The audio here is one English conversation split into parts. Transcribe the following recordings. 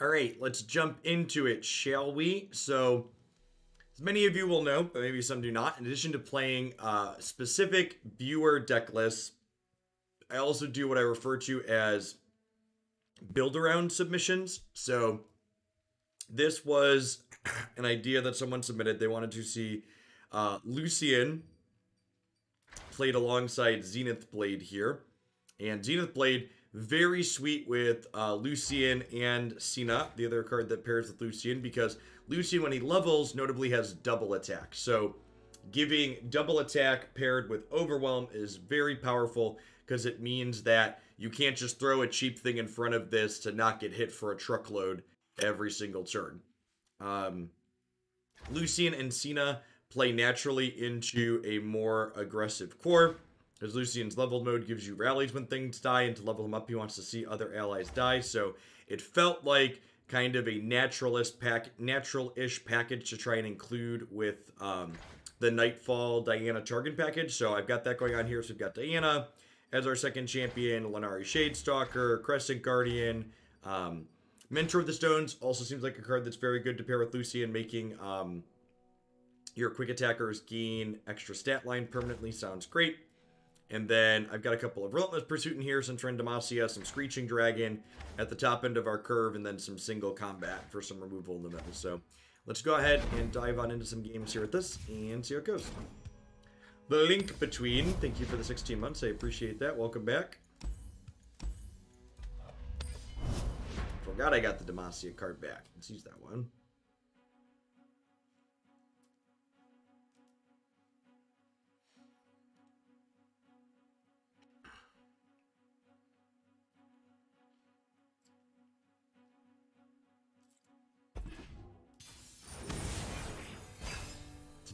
All right, let's jump into it, shall we? So, as many of you will know, but maybe some do not, in addition to playing specific viewer deck lists, I also do what I refer to as build-around submissions. So, this was an idea that someone submitted. They wanted to see Lucian played alongside Zenith Blade here. And Zenith Blade, very sweet with Lucian and Cena, the other card that pairs with Lucian, because Lucian, when he levels, notably has double attack. So giving double attack paired with Overwhelm is very powerful, because it means that you can't just throw a cheap thing in front of this to not get hit for a truckload every single turn. Lucian and Cena play naturally into a more aggressive core, as Lucian's leveled mode gives you rallies when things die, and to level him up, he wants to see other allies die. So it felt like kind of a natural-ish package to try and include with the Nightfall Diana Targan package. So I've got that going on here. So we've got Diana as our second champion, Lenari Shadestalker, Crescent Guardian, Mentor of the Stones also seems like a card that's very good to pair with Lucian, making your quick attackers gain extra stat line permanently. Sounds great. And then I've got a couple of Relentless Pursuit in here, some Trend Demacia, some Screeching Dragon at the top end of our curve, and then some single combat for some removal in the middle. So let's go ahead and dive on into some games here with this and see how it goes. The Link Between, thank you for the 16 months. I appreciate that. Welcome back. Forgot I got the Demacia card back. Let's use that one.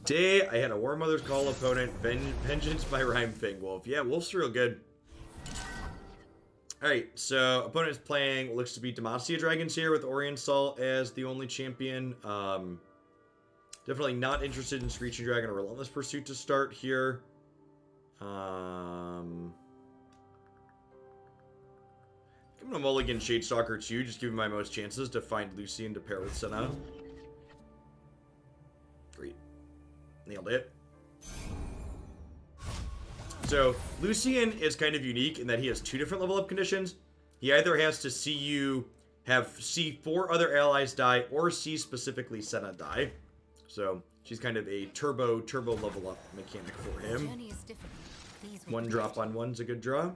Today, I had a War Mother's Call opponent, Vengeance by Rhymefang Wolf. Yeah, Wolf's real good. Alright, so opponent is playing what looks to be Demacia Dragons here with Orient Salt as the only champion. Definitely not interested in Screeching Dragon or Relentless Pursuit to start here. I'm gonna mulligan Shadestalker too, just giving my most chances to find Lucian to pair with Senna. Great. Nailed it. So, Lucian is kind of unique in that he has two different level up conditions. He either has to see you see 4 other allies die, or see specifically Senna die. So, she's kind of a turbo level up mechanic for him. One drop on one's a good draw.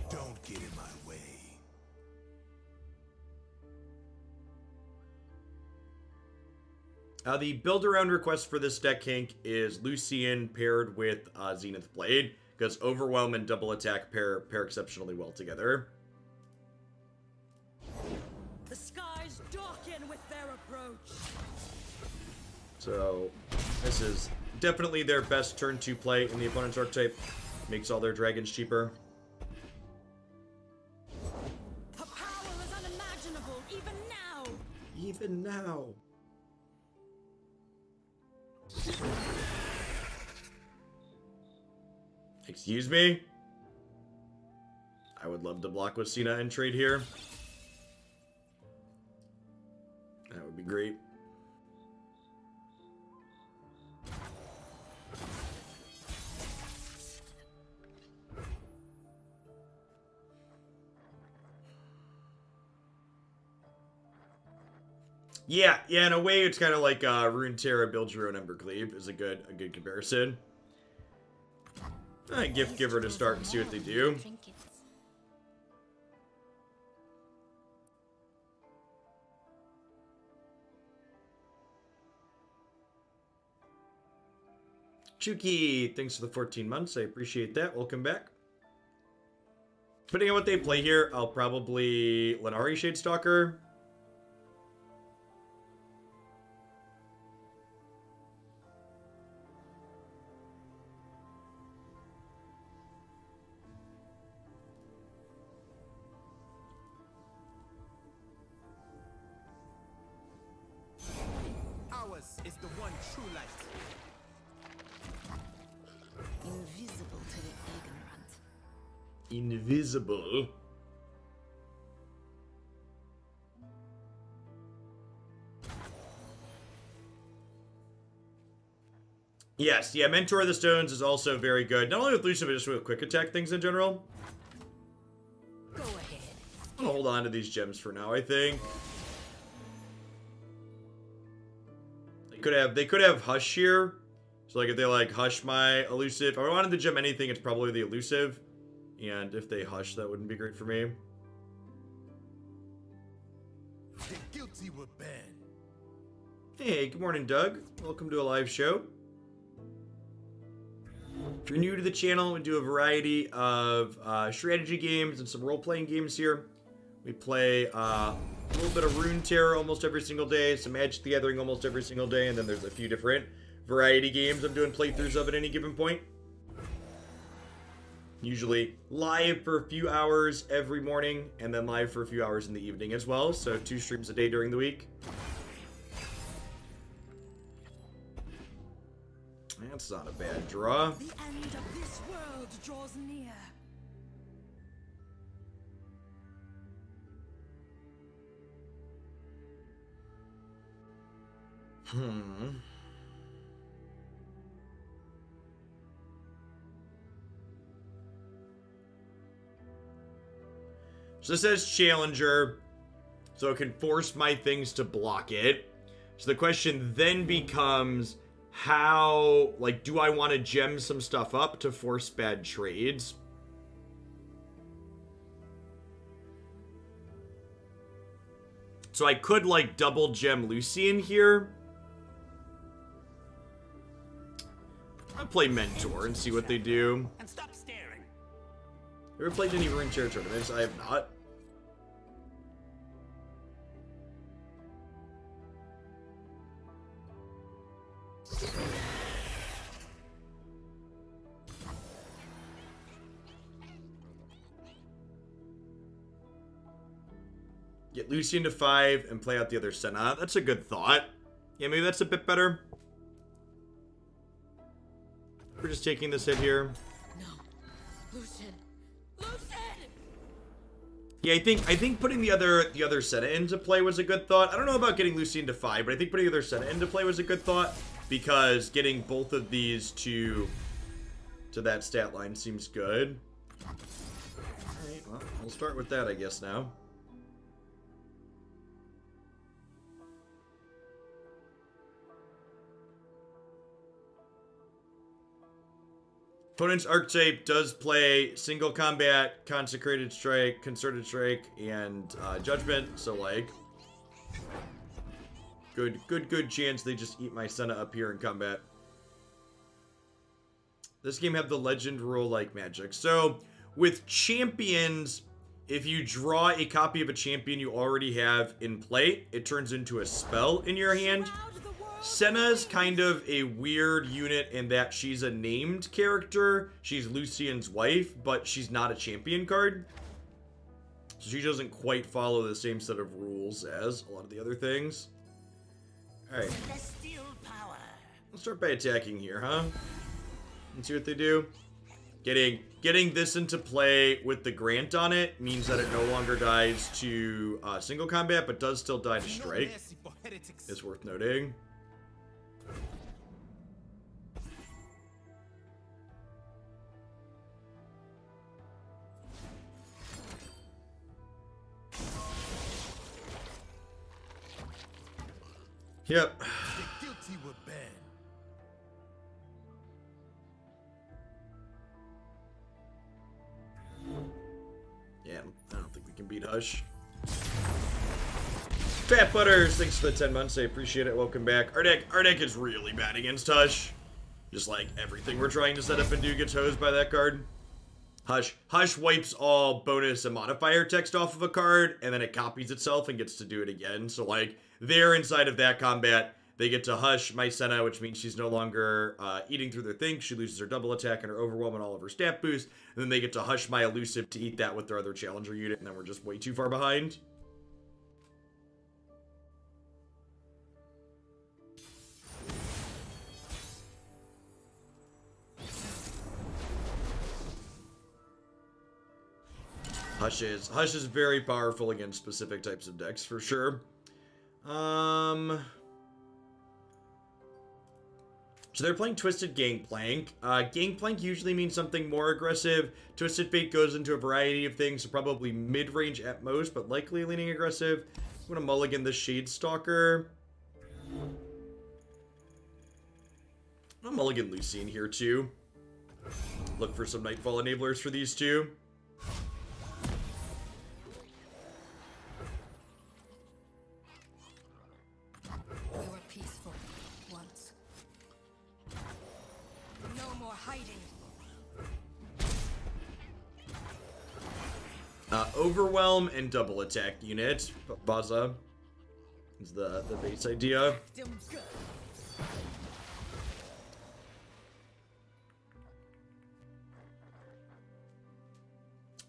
Don't get in my way. The build-around request for this deck, Hank, is Lucian paired with Zenith Blade, because Overwhelm and Double Attack pair exceptionally well together. The skies darken with their approach. So, this is definitely their best turn to play in the opponent's archetype. Makes all their dragons cheaper. Her power is unimaginable, even now. Even now. Excuse me? I would love to block with Cena and trade here. That would be great. Yeah, in a way, it's kind of like Runeterra builds your own Embercleave is a good comparison. Gift Giver to start and see what they do. Chuki, thanks for the 14 months. I appreciate that. Welcome back. Depending on what they play here, I'll probably Lenari Shadestalker. Is the one true light. Invisible to the invisible. Yes, yeah, Mentor of the Stones is also very good. Not only with Lucian, but just with quick attack things in general. Go ahead. I'll hold on to these gems for now, I think. They could have Hush here. So like if they like Hush my elusive. If I wanted to gem anything, it's probably the elusive. And if they Hush, that wouldn't be great for me. The guilty were banned. Hey, good morning, Doug. Welcome to a live show. If you're new to the channel, we do a variety of strategy games and some role-playing games here. We play a little bit of Runeterra almost every single day, some Magic the Gathering almost every single day, and then there's a few different variety games I'm doing playthroughs of at any given point. Usually live for a few hours every morning, and then live for a few hours in the evening as well, so 2 streams a day during the week. That's not a bad draw. The end of this world draws near. So this says Challenger, so it can force my things to block it. So the question then becomes, how, like, do I want to gem some stuff up to force bad trades? So I could, like, double gem Lucian here. I'll play Mentor and see what they do. And stop staring. Ever played any Runeterra tournaments? I have not. Get Lucian to 5 and play out the other Senna. That's a good thought. Yeah, maybe that's a bit better. We're just taking this hit here. No. Lucian. Lucian! Yeah, I think putting the other Senna into play was a good thought. I don't know about getting Lucian to 5, but I think putting the other Senna into play was a good thought, because getting both of these to that stat line seems good. Alright, well, we'll start with that, I guess, now. Opponent's Archetype does play Single Combat, Consecrated Strike, Concerted Strike, and Judgment, so like, good chance they just eat my Senna up here in combat. This game have the legend rule like Magic. So, with champions, if you draw a copy of a champion you already have in play, it turns into a spell in your hand. Senna's kind of a weird unit in that she's a named character. She's Lucian's wife, but she's not a champion card. So she doesn't quite follow the same set of rules as a lot of the other things. Alright. Let's start by attacking here, huh? Let's see what they do. Getting this into play with the Grant on it means that it no longer dies to single combat, but does still die to strike. It's worth noting. Yep. The guilty were banned. Yeah, I don't think we can beat Hush. Fat Butters, thanks for the 10 months. I appreciate it. Welcome back. Our deck is really bad against Hush. Just like everything we're trying to set up and do gets hosed by that card. Hush wipes all bonus and modifier text off of a card, and then it copies itself and gets to do it again. So like, they're inside of that combat. They get to Hush my Senna, which means she's no longer eating through their thing. She loses her double attack and her overwhelm and all of her stat boost. And then they get to Hush my elusive to eat that with their other challenger unit, and then we're just way too far behind. Hush is very powerful against specific types of decks for sure. So they're playing Twisted Gangplank. Gangplank usually means something more aggressive. Twisted Fate goes into a variety of things, so probably mid-range at most, but likely leaning aggressive. I'm gonna mulligan the Shade Stalker. I'm gonna mulligan Lucian here too. Look for some Nightfall enablers for these two. We were peaceful once. No more hiding. Overwhelm and double attack unit. Baza is the base idea.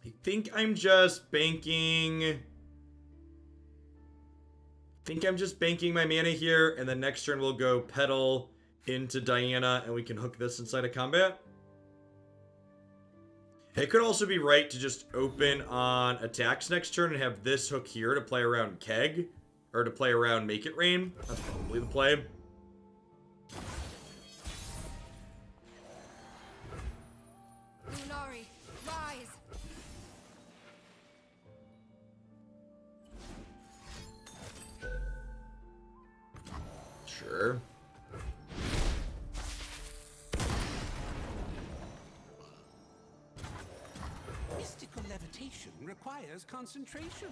I think I'm just banking my mana here, and then next turn we'll go Petal into Diana, and we can hook this inside of combat. It could also be right to just open on attacks next turn and have this hook here to play around Keg, or to play around Make It Rain. That's probably the play. Lunari, rise. Sure. Mystical levitation requires concentration.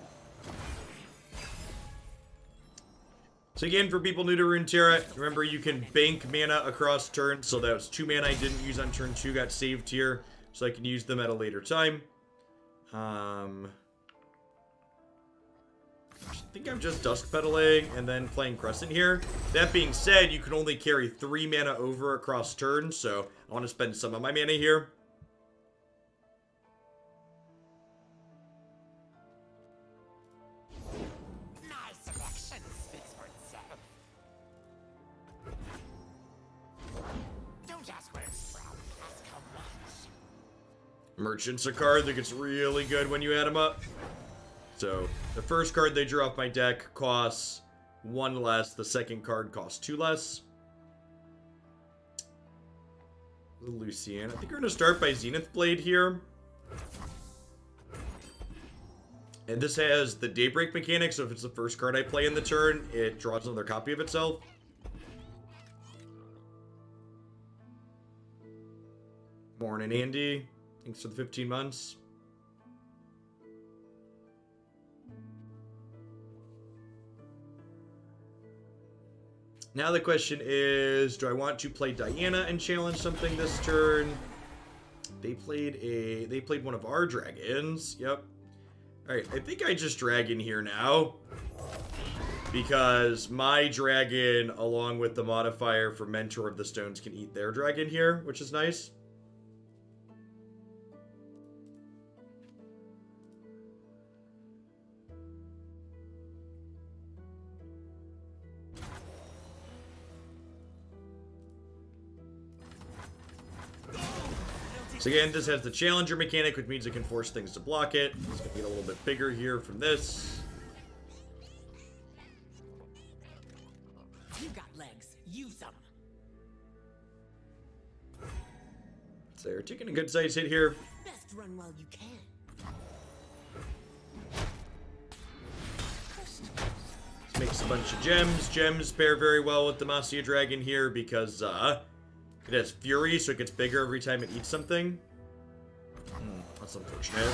So again, for people new to Runeterra, remember you can bank mana across turns. So that was 2 mana I didn't use on turn 2 got saved here, so I can use them at a later time. I think I'm just Dusk Pedaling and then playing Crescent here. That being said, you can only carry 3 mana over across turns, so I want to spend some of my mana here. My selection speaks for itself. Don't ask where it's from, ask how much. Merchant's a card that gets really good when you add them up. So, the first card they drew off my deck costs 1 less. The second card costs 2 less. Lucian. I think we're going to start by Zenith Blade here. And this has the Daybreak mechanic, so if it's the first card I play in the turn, it draws another copy of itself. Morning, Andy. Thanks for the 15 months. Now the question is, do I want to play Diana and challenge something this turn? They played one of our dragons. Yep. Alright, I think I just dragon here now. Because my dragon, along with the modifier for Mentor of the Stones, can eat their dragon here, which is nice. So again, this has the Challenger mechanic, which means it can force things to block it. It's going to get a little bit bigger here from this. You got legs, use them. So they're taking a good size hit here. Best run while you can. This makes a bunch of gems. Gems pair very well with the Demacia Dragon here because it has Fury, so it gets bigger every time it eats something. That's unfortunate.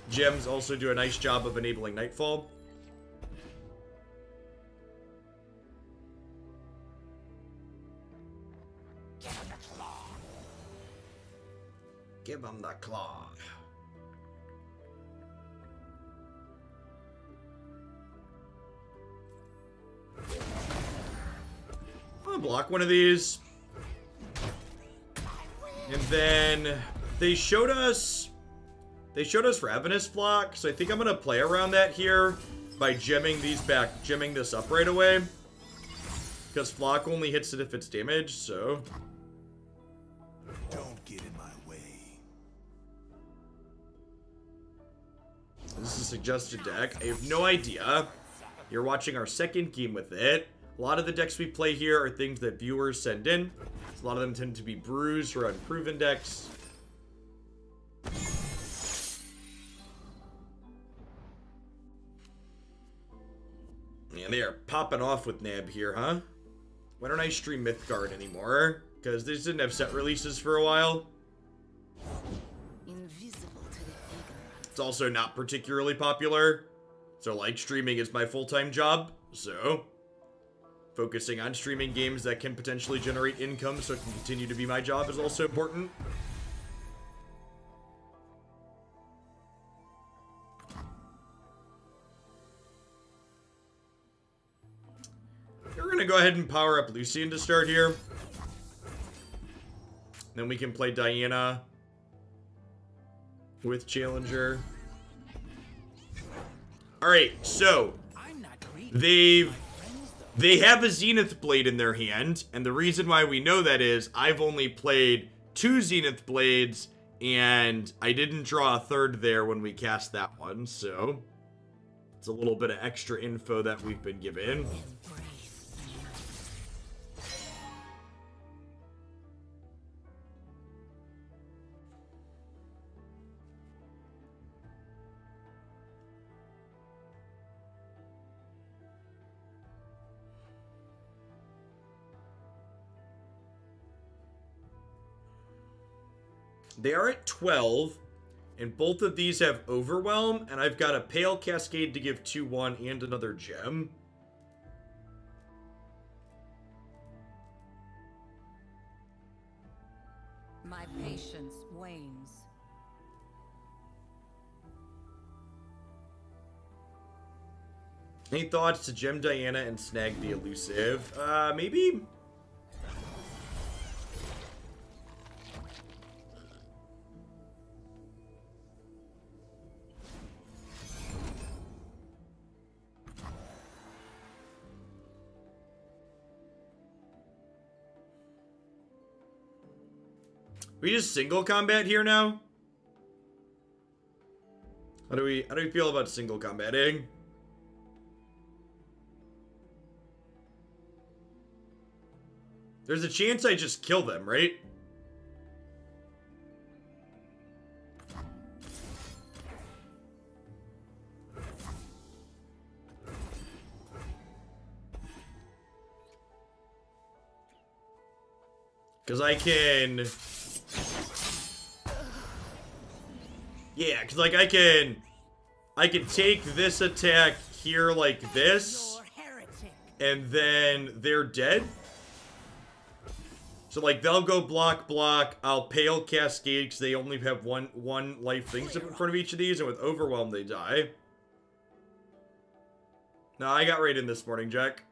Gems also do a nice job of enabling Nightfall. Give him the claw. Give him the claw. I'm gonna block one of these. And then they showed us Ravenous Flock, so I think I'm gonna play around that here by gemming these back, gemming this up right away. Because Flock only hits it if it's damaged, so. Don't get in my suggested deck. I have no idea. You're watching our second game with it. A lot of the decks we play here are things that viewers send in. So a lot of them tend to be bruised or unproven decks. Man, they are popping off with Nab here, huh? Why don't I stream Mythgard anymore? Because they didn't have set releases for a while. Invisible to the ignorant. It's also not particularly popular. So, like, streaming is my full-time job. So, focusing on streaming games that can potentially generate income so it can continue to be my job is also important. We're gonna go ahead and power up Lucian to start here. Then we can play Diana with Challenger. Alright, so they have a Zenith Blade in their hand, and the reason why we know that is I've only played 2 Zenith Blades, and I didn't draw a third there when we cast that one, so it's a little bit of extra info that we've been given. They are at 12, and both of these have Overwhelm, and I've got a Pale Cascade to give 2-1 and another gem. My patience wanes. Any thoughts to gem Diana and snag the elusive? Maybe? We just single combat here now? How do we feel about single combating? There's a chance I just kill them, right? Because I can... Yeah, because, like, I can take this attack here like this, and then they're dead. So, like, they'll go block, block, I'll Pale Cascade, because they only have one life things in front of each of these, and with Overwhelm, they die. No, I got right in this morning, Jack.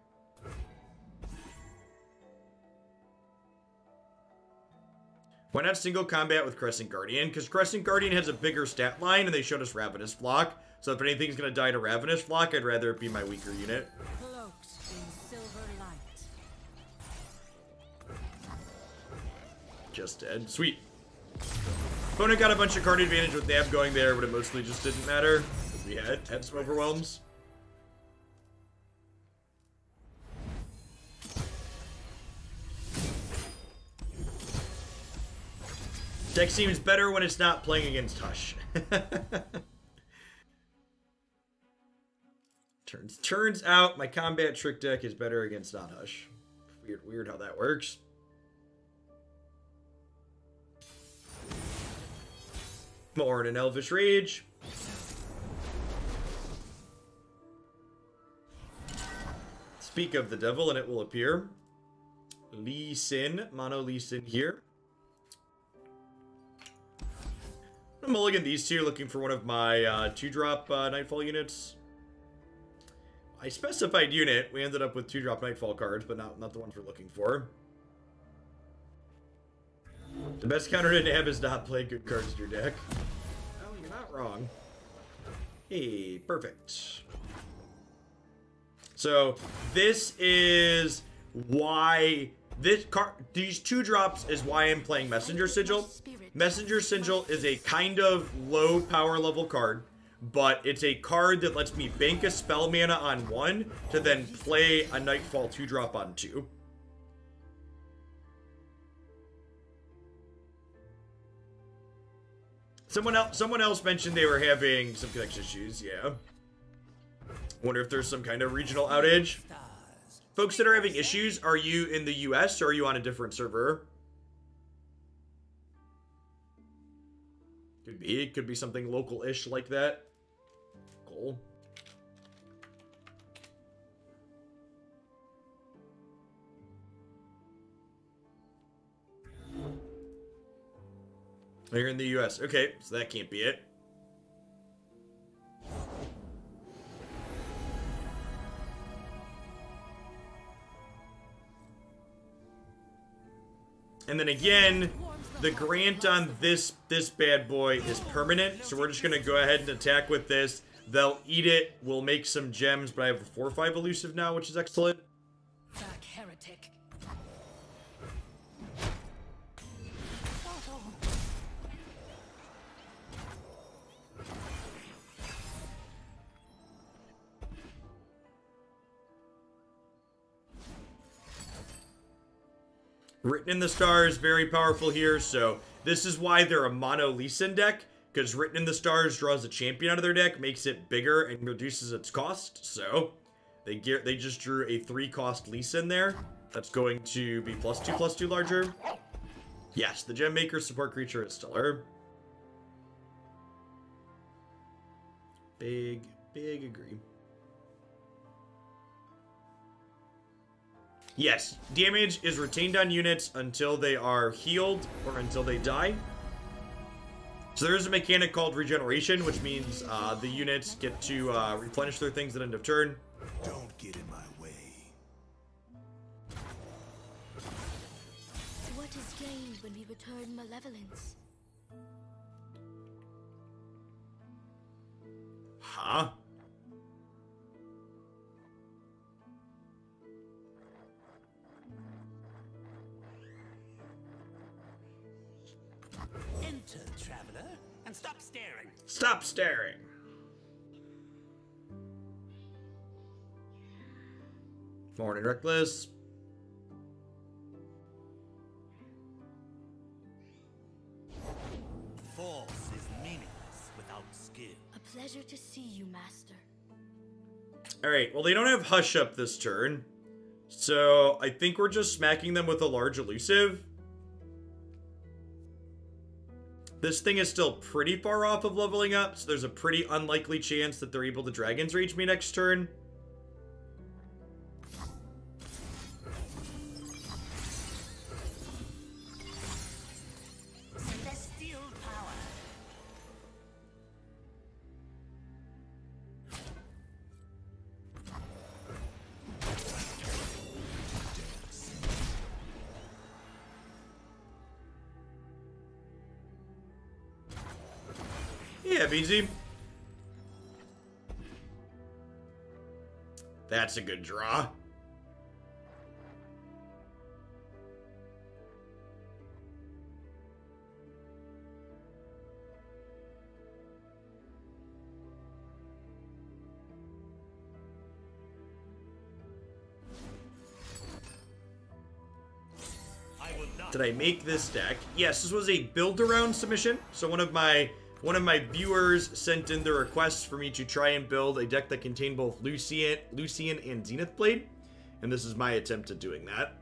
Why not single combat with Crescent Guardian? Because Crescent Guardian has a bigger stat line, and they showed us Ravenous Flock. So if anything's going to die to Ravenous Flock, I'd rather it be my weaker unit. Cloaked in silver light. Just dead. Sweet. Opponent got a bunch of card advantage with Nab going there, but it mostly just didn't matter. We had some overwhelms. Deck seems better when it's not playing against Hush. Turns out my combat trick deck is better against non-Hush. Weird how that works. More an Elvish Rage. Speak of the devil and it will appear. Lee Sin, mono Lee Sin here. I'm gonna mulligan these two, looking for one of my 2-drop Nightfall units. I specified unit. We ended up with 2-drop Nightfall cards, but not the ones we're looking for. The best counter to Nab is not play good cards in your deck. Well, you're not wrong. Hey, perfect. So, this is why... These 2-drops is why I'm playing Messenger Sigil. Messenger Sigil is a kind of low power level card, but it's a card that lets me bank a spell mana on 1 to then play a Nightfall 2-drop on 2. Someone else mentioned they were having some connection issues, yeah. Wonder if there's some kind of regional outage. Folks that are having issues, are you in the US or are you on a different server? Could be. It could be something local-ish like that. Cool. You're in the US. Okay, so that can't be it. And then again, the grant on this bad boy is permanent, so we're just gonna go ahead and attack with this. They'll eat it. We'll make some gems, but I have a 4/5 elusive now, which is excellent. Back, heretic. Written in the Stars, very powerful here, so this is why they're a mono Lucian deck, because Written in the Stars draws a champion out of their deck, makes it bigger, and reduces its cost, so they just drew a 3-cost Lucian there. That's going to be +2/+2 larger. Yes, the Gem Maker support creature is stellar. Big agree. Yes, damage is retained on units until they are healed or until they die. So there is a mechanic called regeneration, which means the units get to replenish their things at end of turn. Don't get in my way. What is gained when we return malevolence? Huh? Enter, traveler, and stop staring. Stop staring. Morning Reckless. Force is meaningless without skill. A pleasure to see you, Master. Alright, well they don't have Hush Up this turn. So I think we're just smacking them with a large elusive. This thing is still pretty far off of leveling up, so there's a pretty unlikely chance that they're able to Dragon's Rage me next turn. Celestial power. Yeah, BZ. That's a good draw. Did I make this deck? Yes, this was a build-around submission. So one of my viewers sent in the request for me to try and build a deck that contained both Lucian and Zenith Blade, and this is my attempt at doing that.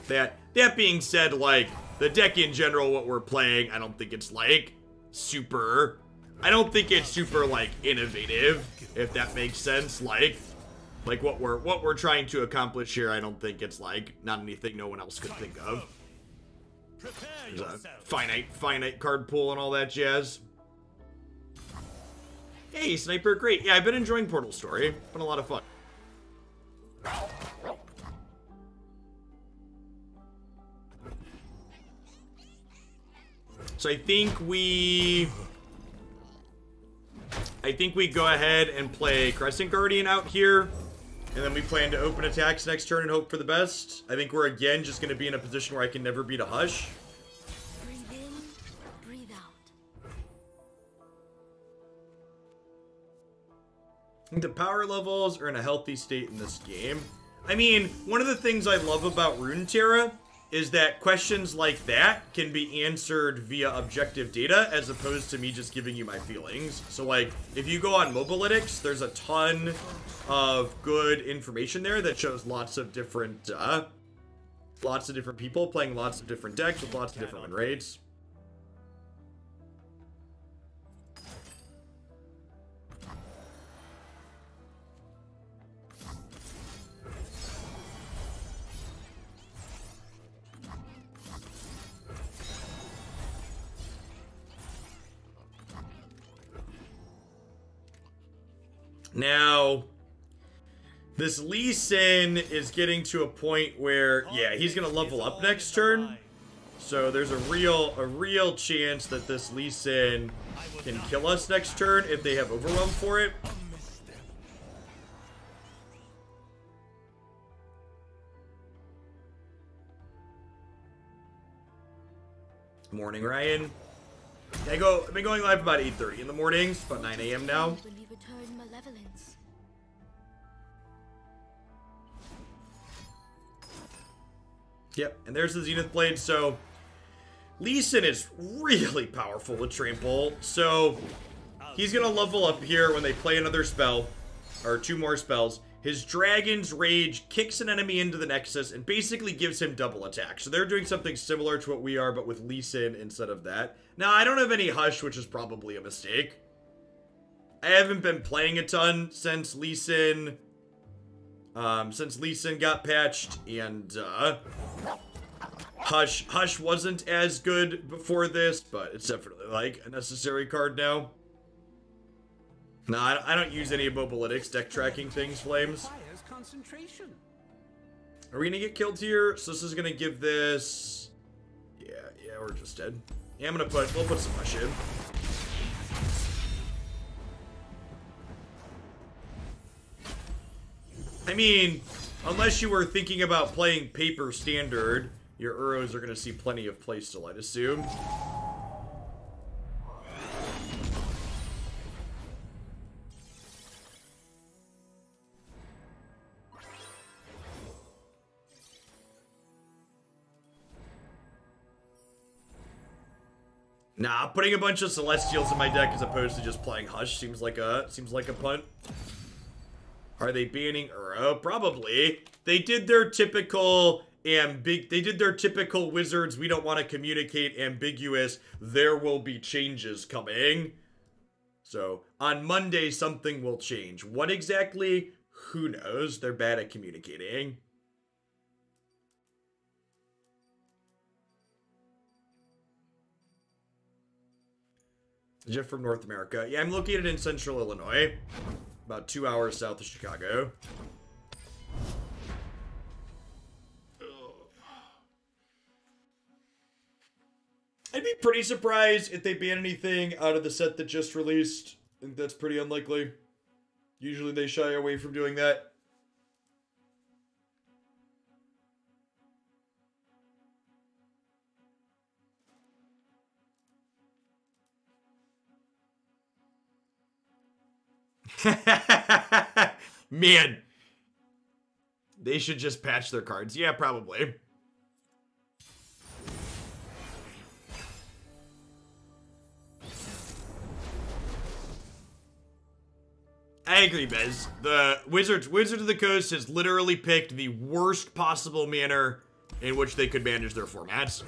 That being said, like, the deck in general, what we're playing, I don't think it's like super like innovative, if that makes sense. Like what we're trying to accomplish here, I don't think it's like not anything no one else could think of. There's a finite card pool and all that jazz. Hey, Sniper, great. Yeah, I've been enjoying Portal Story. It's been a lot of fun. So I think we go ahead and play Crescent Guardian out here. And then we plan to open attacks next turn and hope for the best. I think we're again just going to be in a position where I can never beat a Hush. Breathe in, breathe out. think the power levels are in a healthy state in this game. I mean, one of the things I love about Runeterra is that questions like that can be answered via objective data as opposed to me just giving you my feelings. So like, if you go on Mobalytics, there's a ton of good information there that shows lots of different people playing lots of different decks with lots of different win rates. Now, this Lucian is getting to a point where, yeah, he's gonna level up next turn. So there's a real chance that this Lucian can kill us next turn if they have Overwhelm for it. Morning, Ryan. I've been going live about 8:30 in the mornings, about 9 a.m. now. Yep, and there's the Zenith Blade. So Lucian is really powerful with Trample. So he's gonna level up here when they play another spell, or 2 more spells. His Dragon's Rage kicks an enemy into the Nexus and basically gives him double attack. So they're doing something similar to what we are, but with Lucian instead of that. Now, I don't have any Hush, which is probably a mistake. I haven't been playing a ton since Lucian got patched, and Hush wasn't as good before this, but it's definitely like a necessary card now. No, I don't use any of Mobalytics deck tracking things, Flames. Are we gonna get killed here? So this is gonna give this... Yeah, we're just dead. Yeah, we'll put some Hush in. I mean, unless you were thinking about playing Paper Standard, your Uros are gonna see plenty of play still, I'd assume. Nah, putting a bunch of Celestials in my deck as opposed to just playing Hush seems like a punt. Are they banning Uro? Probably. They did their typical wizards, we don't want to communicate ambiguous, there will be changes coming. So, on Monday, something will change. What exactly? Who knows? They're bad at communicating. Jeff from North America. Yeah, I'm located in central Illinois. About 2 hours south of Chicago. I'd be pretty surprised if they ban anything out of the set that just released. I think that's pretty unlikely. Usually they shy away from doing that. Man, they should just patch their cards. Yeah, probably. I agree, Bez. The Wizards of the Coast has literally picked the worst possible manner in which they could manage their formats.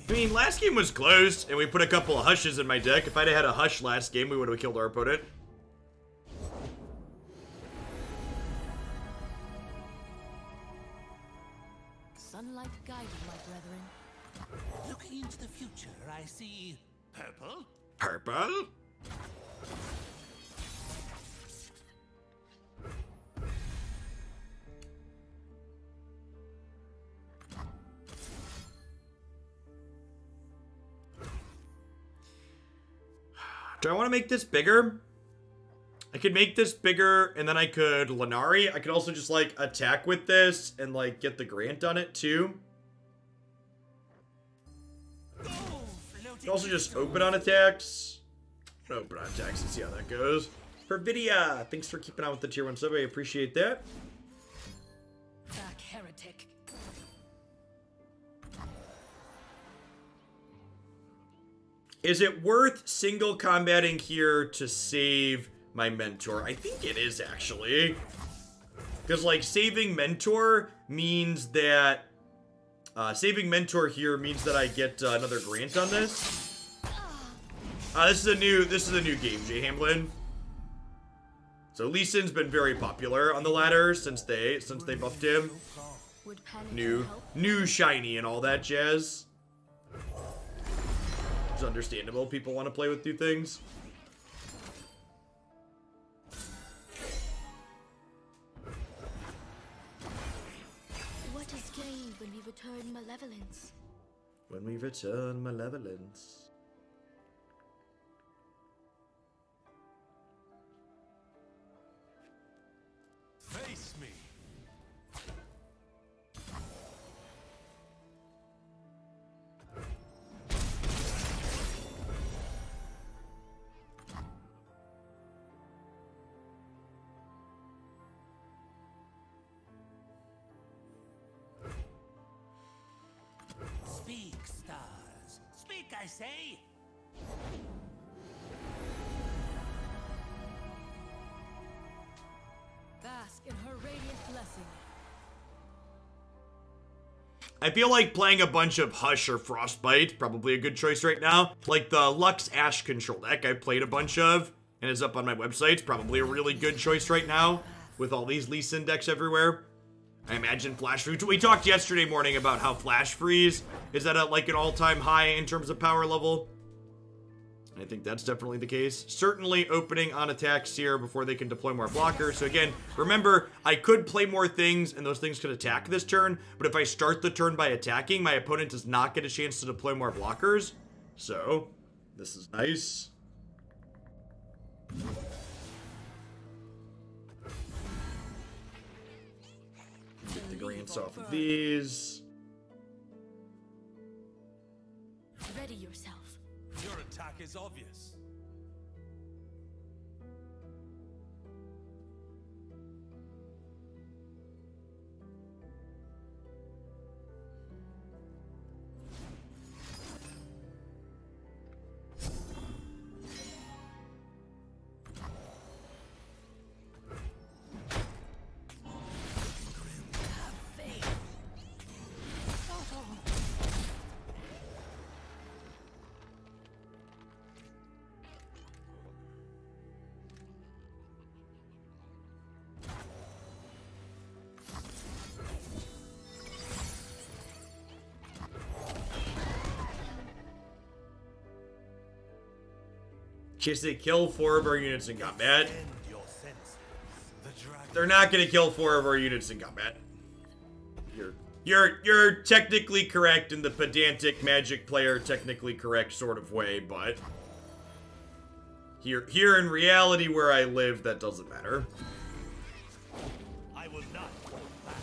I mean, last game was close, and we put a couple of Hushes in my deck. If I'd have had a Hush last game, we would have killed our opponent. Sunlight guided my brethren. Looking into the future, I see purple. Purple? Do I want to make this bigger? I could make this bigger, and then I could Lanari. I could also just, like, attack with this and, like, get the Grant on it, too. I could also just open on attacks. Open on attacks and see how that goes. Pervidia, thanks for keeping on with the tier 1 sub. I appreciate that. Back, heretic. Is it worth single combating here to save my mentor? I think it is, actually. Because, like, saving mentor means that... saving mentor here means that I get another Grant on this. This is a new game, Jay Hamlin. So Lucian's been very popular on the ladder since they buffed him. New shiny and all that jazz. It's understandable. People want to play with new things. What is gained when we return malevolence? When we return malevolence. Face me. Speak, stars. Speak, I say. Bask in her radiant blessing. I feel like playing a bunch of Hush or Frostbite, probably a good choice right now. Like the Lux Ash control deck I played a bunch of, and is up on my website. It's probably a really good choice right now, with all these Lucian decks everywhere. I imagine Flash Freeze. We talked yesterday morning about how Flash Freeze is at like an all-time high in terms of power level. I think that's definitely the case. Certainly opening on attacks here before they can deploy more blockers. So again, remember, I could play more things and those things could attack this turn, but if I start the turn by attacking, my opponent does not get a chance to deploy more blockers. So, this is nice. Get the Grants off of these. Ready yourself. Your attack is obvious. Chase, they kill 4 of our units in combat. End your senses. The dragon. They're not gonna kill 4 of our units in combat. You're technically correct in the pedantic Magic player technically correct sort of way, but here in reality where I live, that doesn't matter. I will not hold back.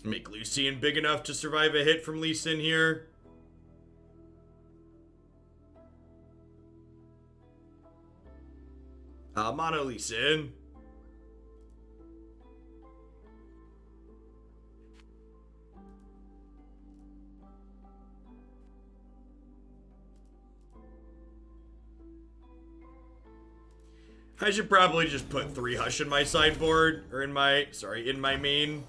Make Lucian big enough to survive a hit from Lucian here. Mono Lucian. I should probably just put 3 Hush in my sideboard, or in my main.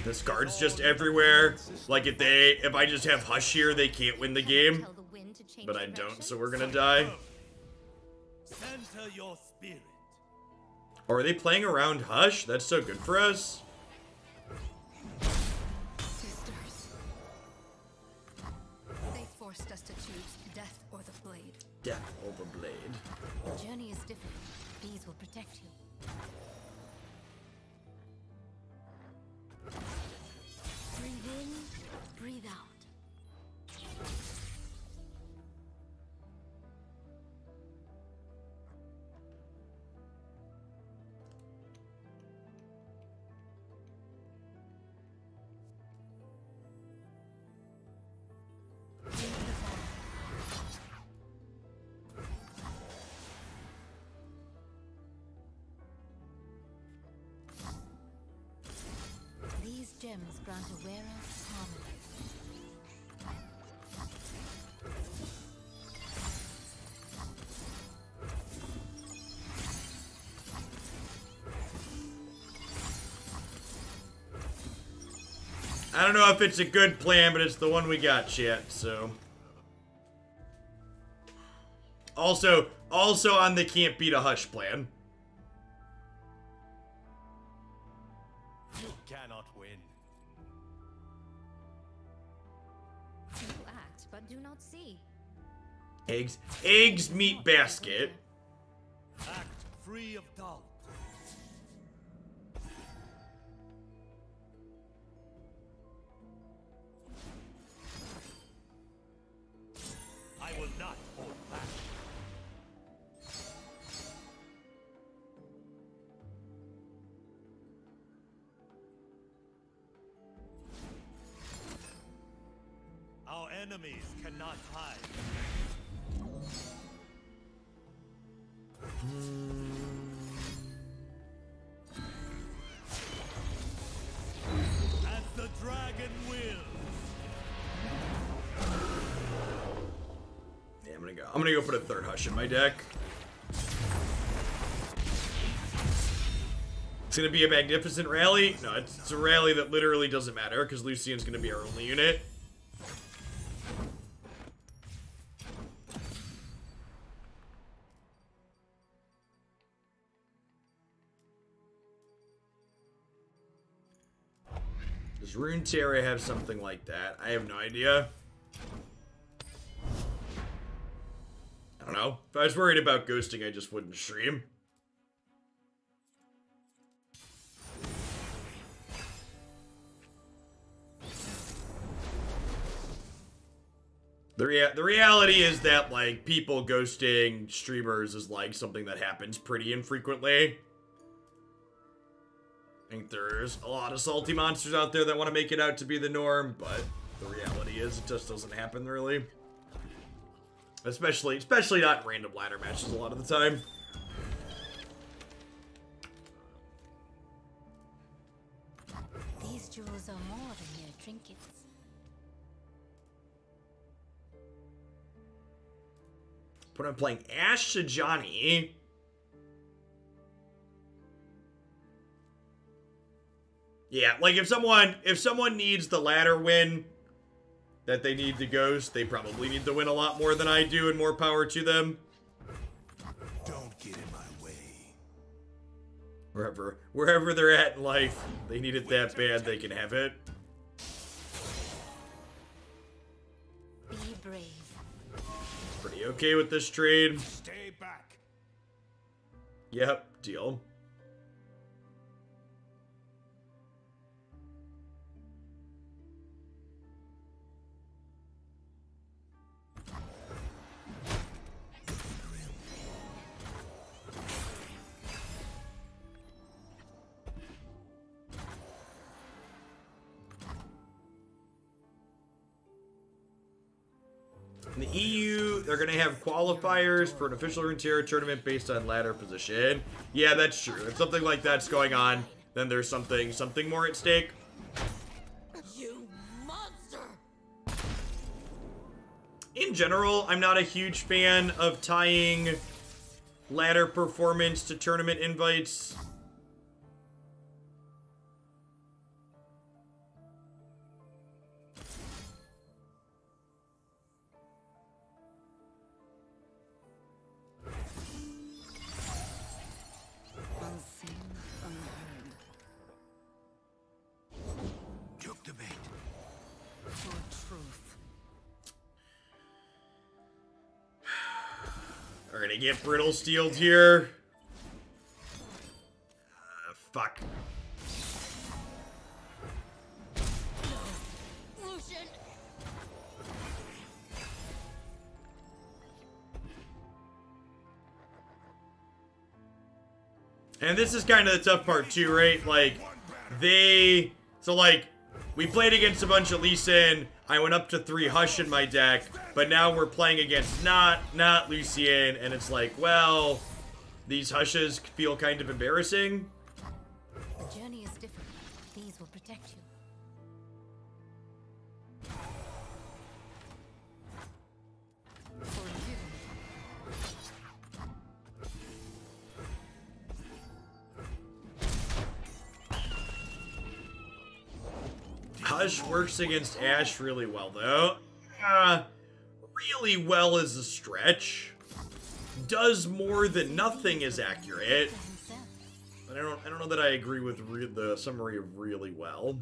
This card's just everywhere. Like if I just have Hush here, they can't win the game. But I don't, so we're gonna die. Center your spirit. Oh, are they playing around Hush? That's so good for us. Sisters. They protect you. Breathe in, breathe out. These gems grant a wearer harmony. I don't know if it's a good plan, but it's the one we got, chat, so. Also on the can't beat a hush plan. You cannot win. You act, but do not see. Eggs meat basket. Act free of doubt. I will not hold back. Our enemies cannot hide. As the dragon wills. Yeah, I'm gonna go put a third hush in my deck. It's gonna be a magnificent rally. No, it's a rally that literally doesn't matter because Lucian's gonna be our only unit. Does Runeterra have something like that? I have no idea. I don't know. If I was worried about ghosting, I just wouldn't stream. The reality is that, like, people ghosting streamers is, like, something that happens pretty infrequently. I think there's a lot of salty monsters out there that want to make it out to be the norm, but the reality is it just doesn't happen, really. Especially not in random ladder matches a lot of the time. These jewels are more than mere trinkets. But I'm playing Ash Sajani. Yeah, like if someone needs the ladder win that they need to ghost, they probably need to win a lot more than I do, and more power to them. Don't get in my way. Wherever they're at in life, they need it that bad, they can have it. Be brave. Pretty okay with this trade. Stay back. Yep, deal. In the EU, they're going to have qualifiers for an official Runeterra tournament based on ladder position. Yeah, that's true. If something like that's going on, then there's something more at stake. You monster! In general, I'm not a huge fan of tying ladder performance to tournament invites. Unseen, unheard. Took the bait. For truth. We're gonna get brittle steeled here. Fuck. Lucian! And this is kind of the tough part too, right? Like, we played against a bunch of Lucian. I went up to 3 Hush in my deck, but now we're playing against not Lucian, and it's like, well, these Hushes feel kind of embarrassing. The journey is different. These will protect you. For you. Hush works against Ashe really well, though. Really well is a stretch. Does more than nothing is accurate. But I don't know that I agree with the summary of really well.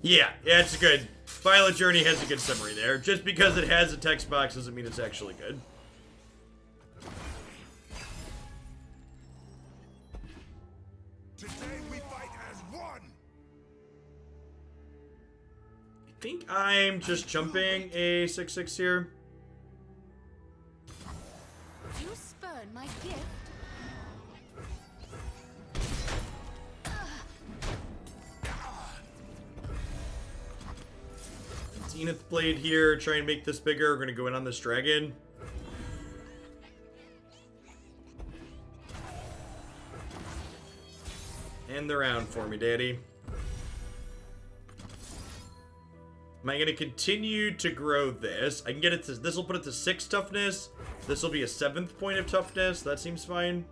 Yeah, it's good. Violet Journey has a good summary there. Just because it has a text box doesn't mean it's actually good. Today we fight as one. I think I'm just jumping a 6/6 here. You spurn my gift. Zenith Blade here, try and make this bigger. We're gonna go in on this dragon. End the round for me, daddy. Am I gonna continue to grow this? I can get it to, this will put it to 6 toughness. This will be a 7th point of toughness. That seems fine.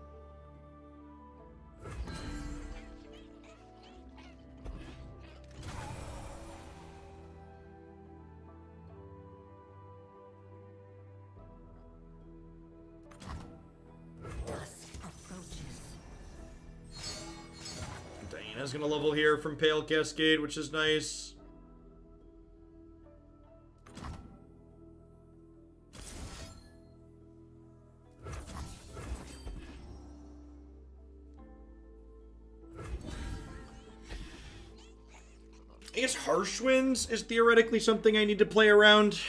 Diana's gonna level here from Pale Cascade, which is nice. I guess Harsh Winds is theoretically something I need to play around.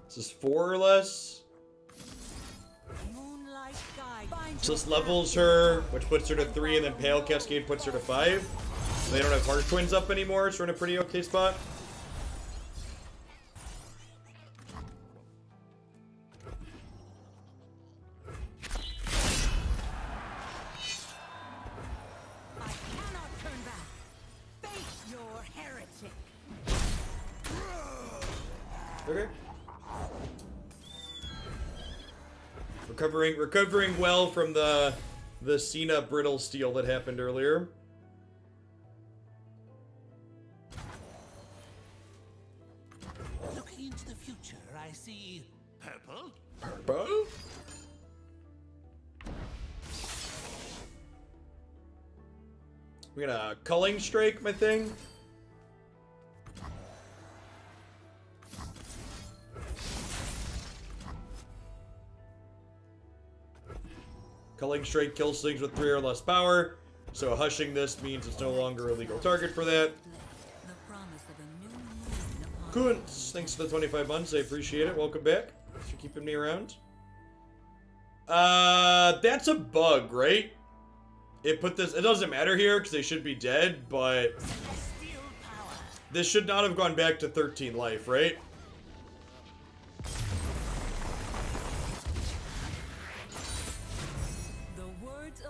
This is 4 or less. So this levels her, which puts her to 3, and then Pale Cascade puts her to 5. So they don't have Harsh Twins up anymore, so we're in a pretty okay spot. I cannot turn back. Face your heretic. Okay. Recovering well from the Cena brittle steel that happened earlier. Looking into the future, I see purple. Purple? We're gonna Culling Strike my thing. Culling Strike kills things with 3 or less power, so hushing this means it's no longer a legal target for that. Kuntz, thanks for the 25 months, I appreciate it. Welcome back. Thanks for keeping me around. That's a bug, right? It doesn't matter here because they should be dead, but this should not have gone back to 13 life, right?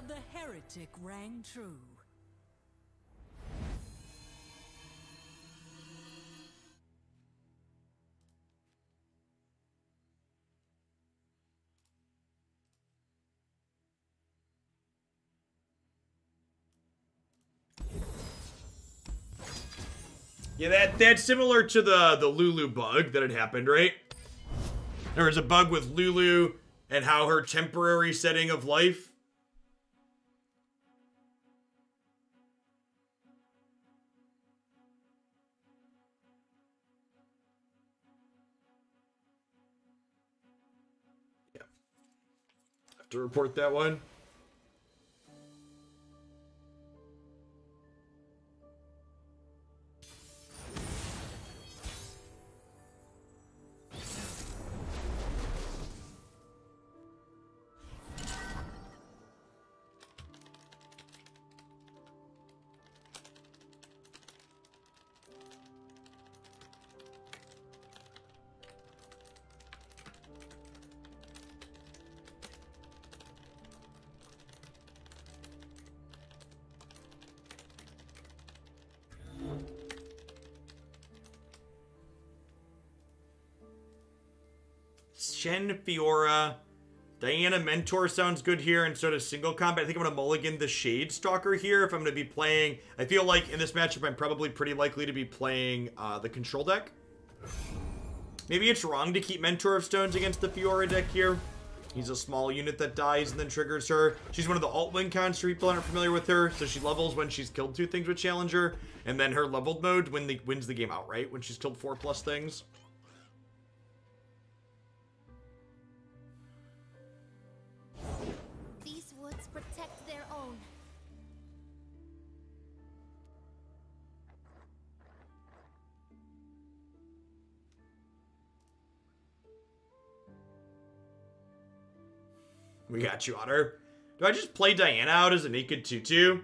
of the heretic rang true. Yeah, that's similar to the Lulu bug that had happened, right? There was a bug with Lulu and how her temporary setting of life. Yeah. Have to report that one. Shen, Fiora, Diana Mentor sounds good here, and so does single combat. I think I'm going to mulligan the Shade Stalker here if I'm going to be playing. I feel like in this matchup, I'm probably pretty likely to be playing the control deck. Maybe it's wrong to keep Mentor of Stones against the Fiora deck here. He's a small unit that dies and then triggers her. She's one of the alt win cons for people aren't familiar with her, so she levels when she's killed 2 things with Challenger, and then her leveled mode wins the game outright when she's killed 4+ things. These woods protect their own. We got you, Otter. Do I just play Diana out as a naked 2/2?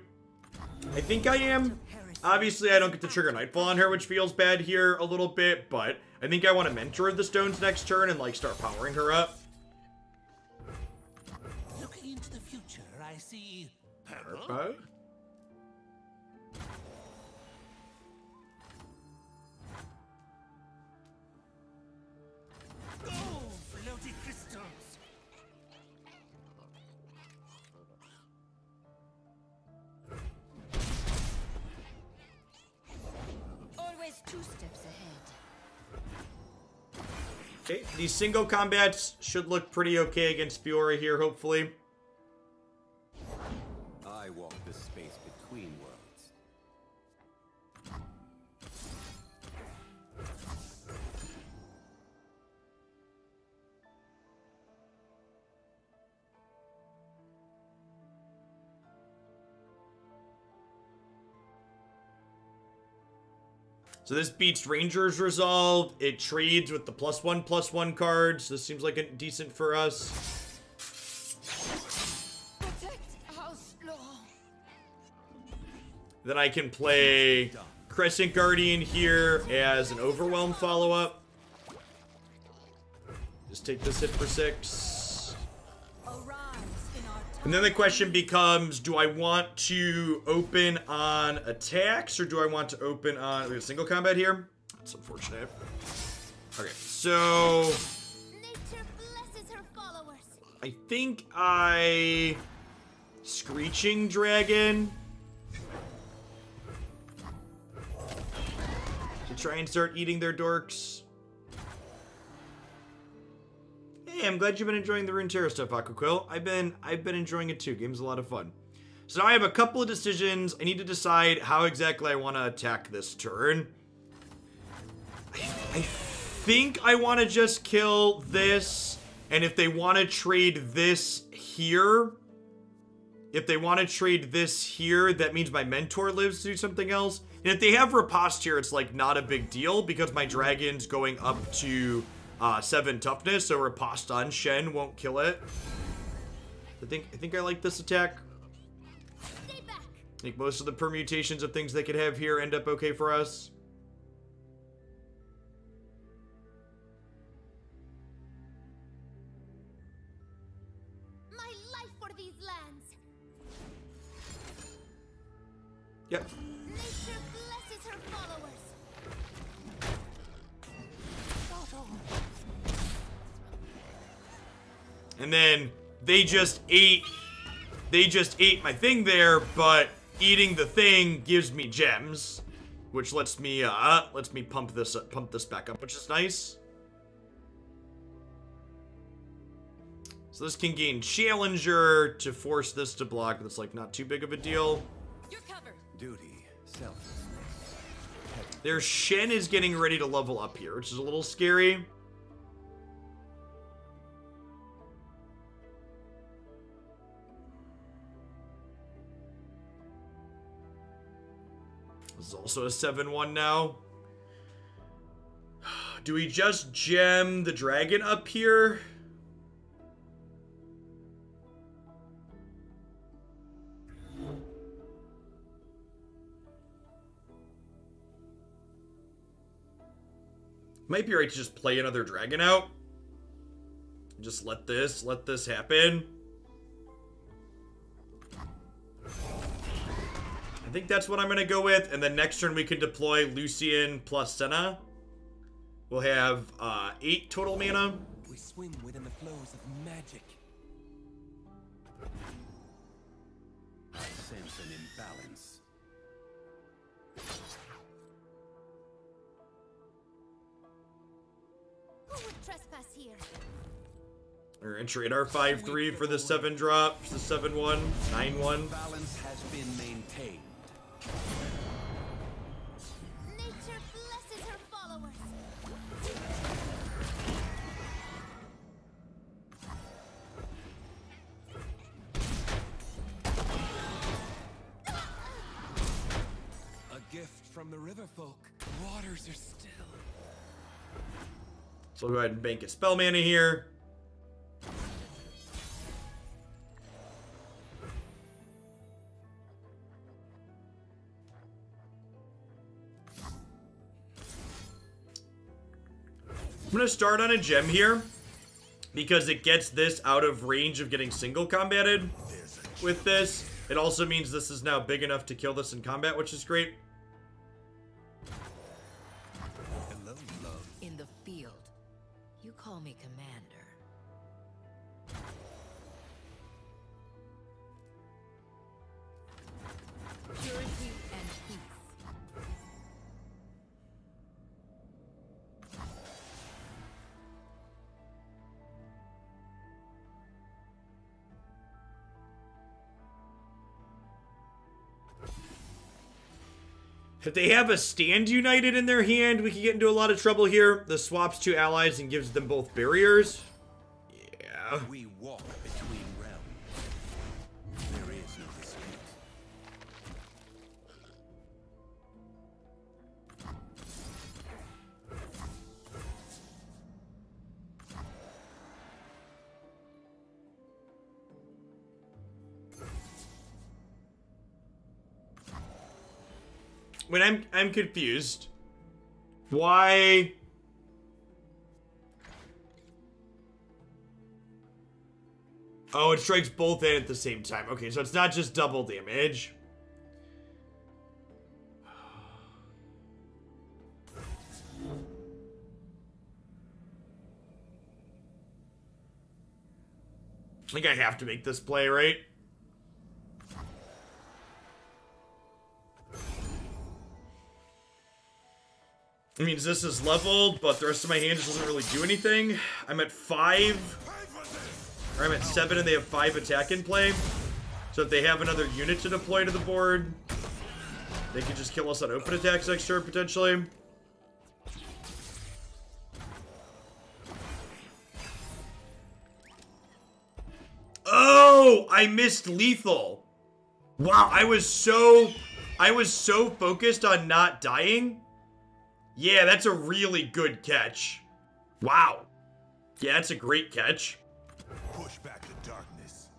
I think I am. Obviously, I don't get to trigger Nightfall on her, which feels bad here a little bit, but I think I want to Mentor of the Stones next turn and, like, start powering her up. Looking into the future, I see purple. Purple? Oh, floaty crystals. Always 2 steps ahead. Okay, these single combats should look pretty okay against Fiora here, hopefully. I walk the space between worlds. So this beats Ranger's Resolve. It trades with the +1/+1 cards. This seems like a decent for us. Protect House Law. Then I can play Crescent Guardian here as an Overwhelm follow-up. Just take this hit for 6. And then the question becomes, do I want to open on attacks or do I want to open on... We have single combat here? That's unfortunate. Okay, so... Nature blesses her followers. I think I... Screeching Dragon. To try and start eating their dorks. Hey, I'm glad you've been enjoying the Runeterra stuff, Aquaquill. I've been enjoying it too. Game's a lot of fun. So now I have a couple of decisions. I need to decide how exactly I want to attack this turn. I think I want to just kill this, and if they want to trade this here, that means my Mentor lives to do something else. And if they have Riposte here, it's like not a big deal because my dragon's going up to 7 toughness, so Riposte on Shen won't kill it. I think I like this attack. Stay back. I think most of the permutations of things they could have here end up okay for us. My life for these lands. Yep. Nature blesses her followers. And then they just ate my thing there, but eating the thing gives me gems, which lets me pump this back up, which is nice. So this can gain Challenger to force this to block. That's like not too big of a deal. You're covered. Duty, selflessness. Their Shen is getting ready to level up here, which is a little scary. This is also a 7-1 now. Do we just gem the dragon up here? Might be right to just play another dragon out. Just let this happen. I think that's what I'm gonna go with, and then next turn we can deploy Lucian plus Senna. We'll have 8 total mana. We swim within the flows of magic. I sense an imbalance. Who would trespass here? We're gonna trade our 5-3 for the 7 drop, the 7-1, 9-1. Balance has been maintained. Nature blesses her followers. A gift from the river folk. Waters are still. So we'll go ahead and bank a spell mana here. I'm gonna start on a gem here because it gets this out of range of getting single combated with this. It also means this is now big enough to kill this in combat, which is great. Hello, love. In the field, you call me commander. Purity and peace. If they have a Stand United in their hand, we can get into a lot of trouble here. This swaps 2 allies and gives them both barriers. Yeah. We walk between realms. There is no dispute. When I'm confused. Why? Oh, it strikes both in at the same time. Okay, so it's not just double damage. I think I have to make this play, right? It means this is leveled, but the rest of my hand just doesn't really do anything. I'm at 5, or I'm at 7 and they have 5 attack in play. So if they have another unit to deploy to the board, they could just kill us on open attacks next turn, potentially. Oh, I missed lethal. Wow, I was so focused on not dying. Yeah, that's a really good catch. Wow. Yeah, that's a great catch. Push back the darkness.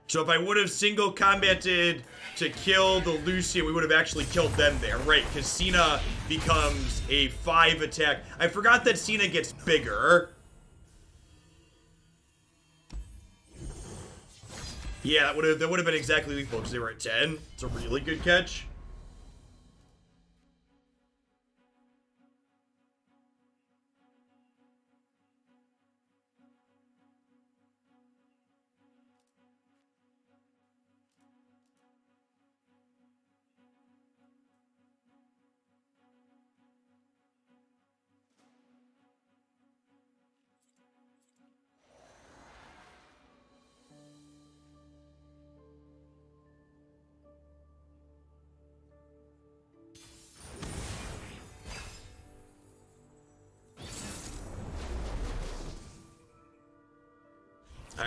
So if I would have single combated to kill the Lucian, we would have actually killed them there, right? Because Cena becomes a 5 attack. I forgot that Cena gets bigger. Yeah, that would have been exactly lethal because they were at 10. It's a really good catch.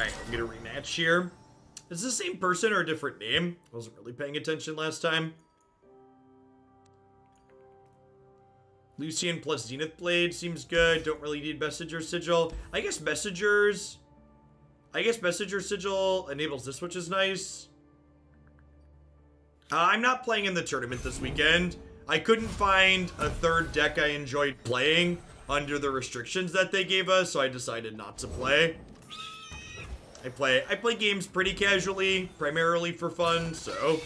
Alright, I'm gonna rematch here. Is this the same person or a different name? I wasn't really paying attention last time. Lucian plus Zenith Blade seems good. Don't really need Messenger Sigil. I guess Messenger Sigil enables this, which is nice. I'm not playing in the tournament this weekend. I couldn't find a third deck I enjoyed playing under the restrictions that they gave us, so I decided not to play. I play games pretty casually, primarily for fun, so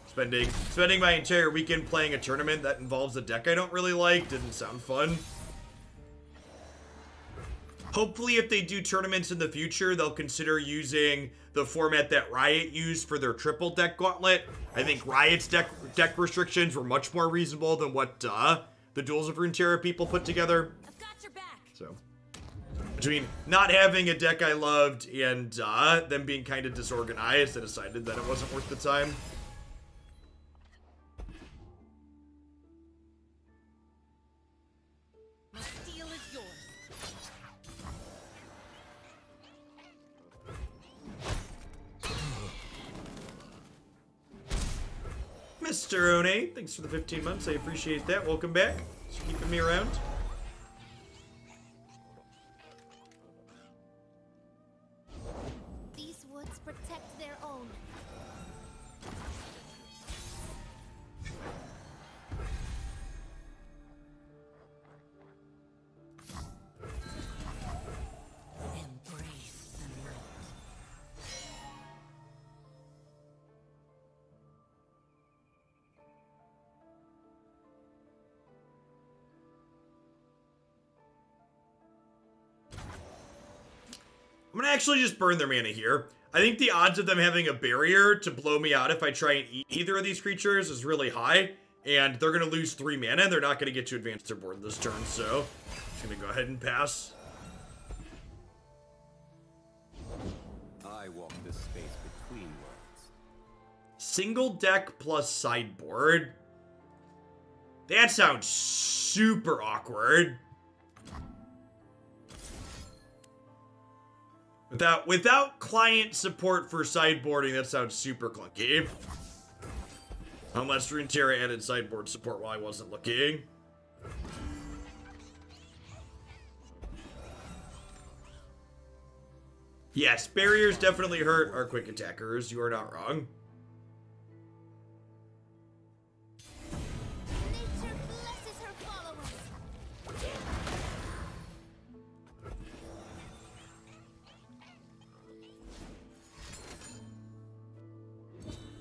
spending my entire weekend playing a tournament that involves a deck I don't really like didn't sound fun. Hopefully, if they do tournaments in the future, they'll consider using the format that Riot used for their triple deck gauntlet. I think Riot's deck restrictions were much more reasonable than what the Duels of Runeterra people put together. I've got your back. So, between not having a deck I loved and them being kind of disorganized, I decided that it wasn't worth the time. My steel is yours. Mr. One, thanks for the 15 months. I appreciate that. Welcome back. Thanks for keeping me around. These woods protect their own. Embrace the night. I'm gonna actually just burn their mana here. I think the odds of them having a barrier to blow me out if I try and eat either of these creatures is really high. And they're gonna lose 3 mana and they're not gonna get to advance their board this turn, so I'm just gonna go ahead and pass. I walk this space between worlds. Single deck plus sideboard. That sounds super awkward. Without client support for sideboarding, that sounds super clunky. Unless Runeterra added sideboard support while I wasn't looking. Yes, barriers definitely hurt our quick attackers. You are not wrong. Nature blesses her followers.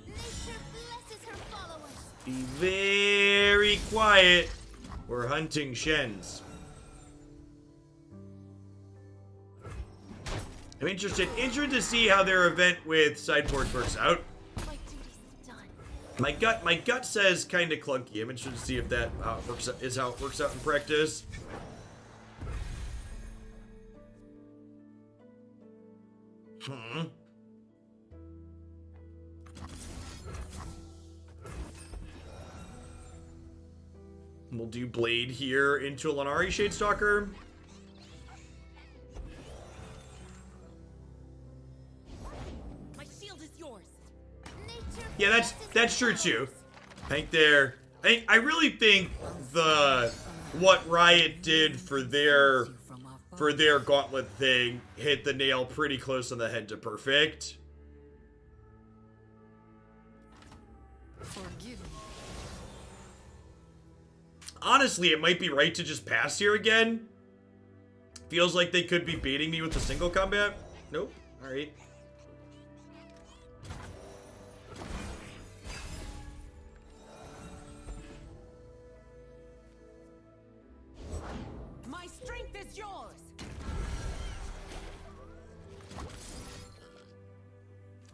Nature blesses her followers. Be very quiet. We're hunting Shens. I'm interested to see how their event with sideboard works out. My duty's done. My gut says kind of clunky. I'm interested to see if that how it works out in practice. We'll do Blade here into a Lanari Shadestalker. My shield is yours. Nature Yeah, that's true too. I really think what Riot did for their gauntlet thing hit the nail pretty close on the head to perfect. Forgive me. Honestly, it might be right to just pass here again. Feels like they could be baiting me with the single combat. Nope. Alright. My strength is yours.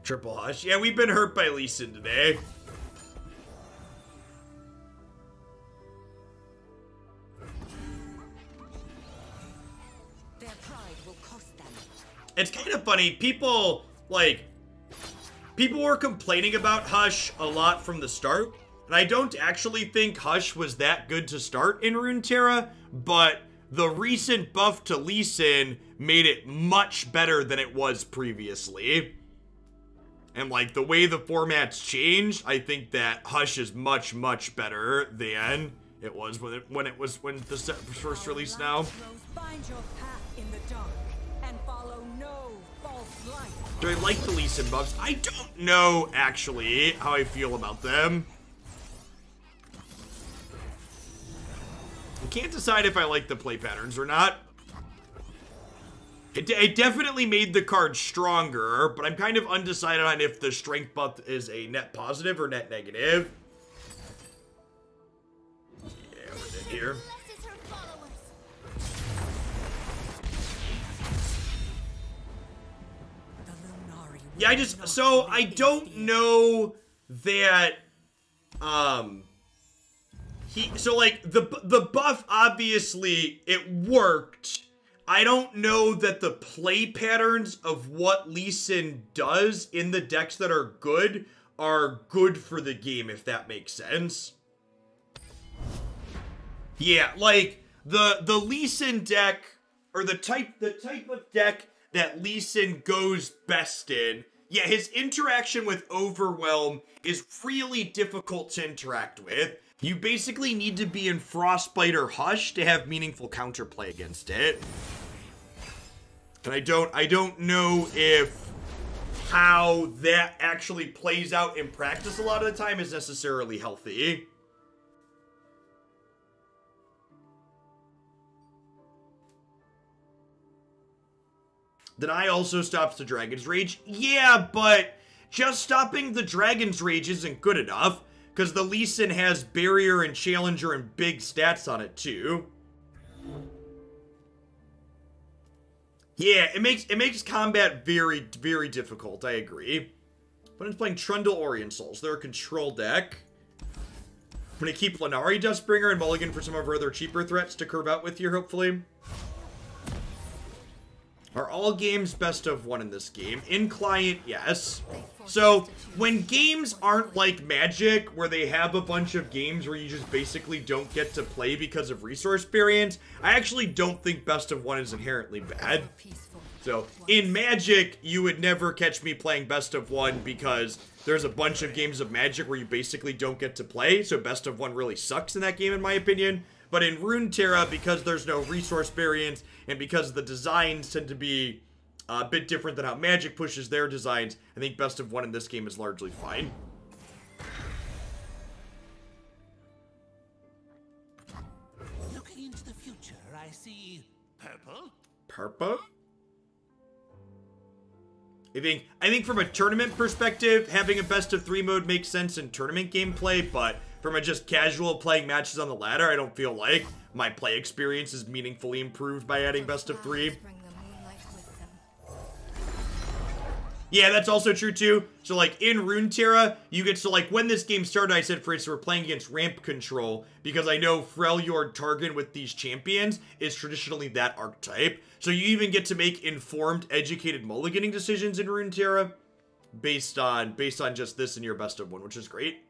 Triple Hush. Yeah, we've been hurt by Lucian today. Their pride will cost them. It's kind of funny. People were complaining about Hush a lot from the start. And I don't actually think Hush was that good to start in Runeterra. But the recent buff to Lucian made it much better than it was previously. And, like, the way the format's changed, I think that Hush is much, much better than it was when the set was first released now. Find your path in the dark and follow no false light. Do I like the Lucian buffs? I don't know, actually, how I feel about them. I can't decide if I like the play patterns or not. It definitely made the card stronger, but I'm kind of undecided on if the strength buff is a net positive or net negative. Yeah, we're in here. Yeah, I don't know that, the buff, obviously, it worked. I don't know that the play patterns of what Lucian does in the decks that are good for the game, if that makes sense. Yeah, like, the Lucian deck, or the type of deck that Lucian goes best in, yeah, his interaction with Overwhelm is really difficult to interact with. You basically need to be in Frostbite or Hush to have meaningful counterplay against it. And I don't know if how that actually plays out in practice a lot of the time is necessarily healthy. Deny also stops the Dragon's Rage. Yeah, but just stopping the Dragon's Rage isn't good enough, because the Lucian has Barrier and Challenger and big stats on it too. Yeah, it makes combat very, very difficult, I agree. But it's playing Trundle Orient Souls. They're a control deck. I'm going to keep Lenari Dustbringer and mulligan for some of our other cheaper threats to curve out with here, hopefully. Are all games best of one in this game? In client, yes. So, when games aren't like Magic, where they have a bunch of games where you just basically don't get to play because of resource variance, I actually don't think best of one is inherently bad. So, in Magic, you would never catch me playing best of one because there's a bunch of games of Magic where you basically don't get to play, so best of one really sucks in that game in my opinion. But in Runeterra, because there's no resource variance, and because the designs tend to be a bit different than how Magic pushes their designs, I think best of one in this game is largely fine. Looking into the future, I see purple. Purple? I think from a tournament perspective, having a best of three mode makes sense in tournament gameplay, but from a just casual playing matches on the ladder, I don't feel like my play experience is meaningfully improved by adding best of three. Yeah, that's also true too. So like in Runeterra, you get to like when this game started, I said for instance we're playing against ramp control because I know Freljord Targon with these champions is traditionally that archetype. So you even get to make informed, educated mulliganing decisions in Runeterra based on just this in your best of one, which is great.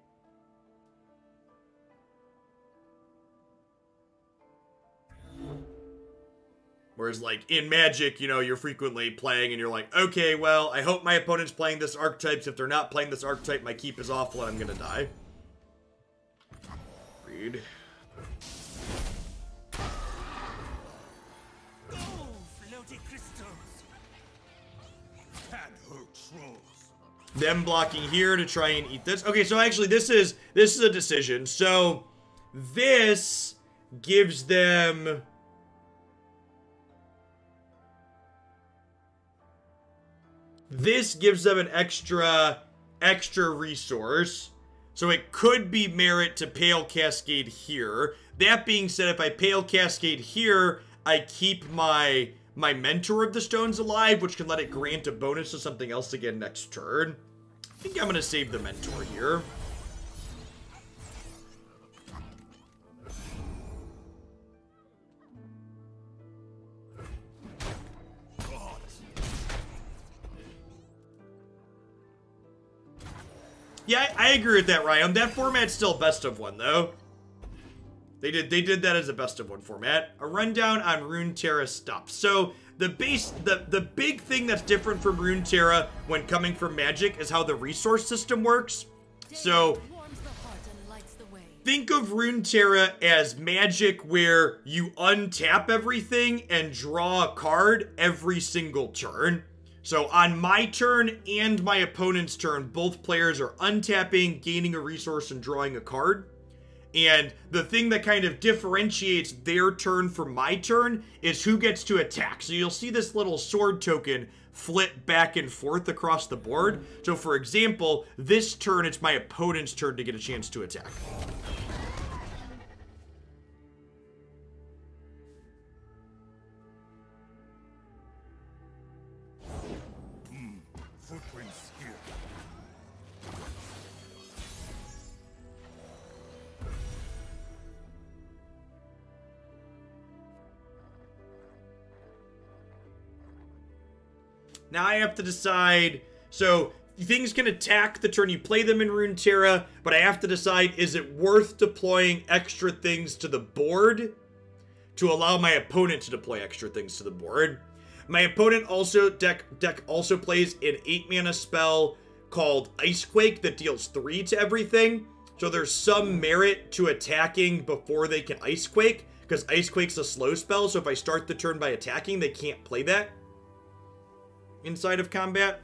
Whereas, like, in Magic, you know, you're frequently playing and you're like, okay, well, I hope my opponent's playing this archetype, so if they're not playing this archetype, my keep is awful and I'm gonna die. Read. Oh, floaty crystals. Can't hurt trolls. Them blocking here to try and eat this. Okay, so actually, this is a decision. So, this gives them... This gives them an extra resource. So it could be merit to Pale Cascade here. That being said, if I Pale Cascade here, I keep my Mentor of the Stones alive, which can let it grant a bonus to something else again next turn. I think I'm going to save the Mentor here. Yeah, I agree with that, Ryan. That format's still best of one, though. They did that as a best of one format. A rundown on Runeterra stuff. So the big thing that's different from Runeterra when coming from Magic is how the resource system works. So think of Runeterra as Magic where you untap everything and draw a card every single turn. So on my turn and my opponent's turn, both players are untapping, gaining a resource, and drawing a card. And the thing that kind of differentiates their turn from my turn is who gets to attack. So you'll see this little sword token flip back and forth across the board. So for example, this turn, it's my opponent's turn to get a chance to attack. Footprints here. Now I have to decide, so things can attack the turn you play them in Runeterra, but I have to decide, is it worth deploying extra things to the board to allow my opponent to deploy extra things to the board? My opponent also, deck also plays an 8-mana spell called Icequake that deals 3 to everything. So there's some merit to attacking before they can Icequake, because Icequake's a slow spell, so if I start the turn by attacking, they can't play that inside of combat.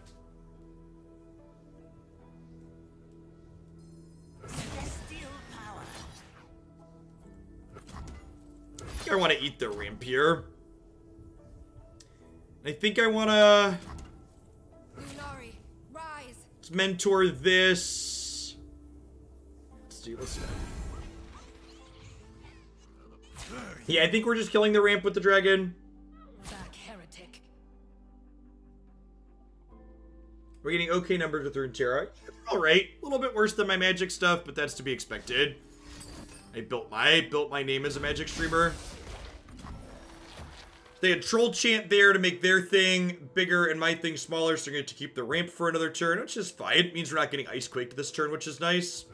Celestial power. I want to eat the Rapier. I think I want to Lunari, rise. mentor this. Let's see. Yeah, I think we're just killing the ramp with the dragon. Back, heretic. We're getting okay numbers with Runeterra. Alright, a little bit worse than my Magic stuff, but that's to be expected. I built my name as a Magic streamer. They had Troll Chant there to make their thing bigger and my thing smaller, so they're going to keep the ramp for another turn, which is fine. It means we're not getting Icequake this turn, which is nice.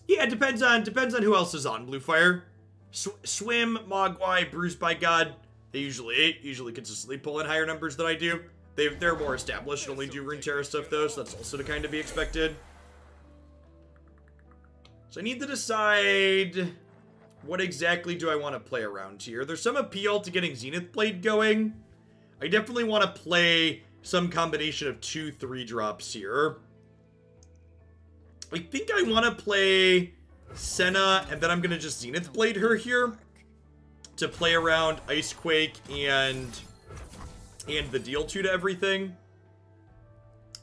Yeah, it depends on who else is on Bluefire. Swim, Mogwai, Bruised by God, they usually consistently pull in higher numbers than I do. They're more established and only do Runeterra stuff though, so that's also to kind of be expected. So I need to decide what exactly do I want to play around here. There's some appeal to getting Zenith Blade going. I definitely want to play some combination of 2/3 drops here. I think I want to play Senna, and then I'm going to just Zenith Blade her here to play around Icequake and the deal 2 to everything.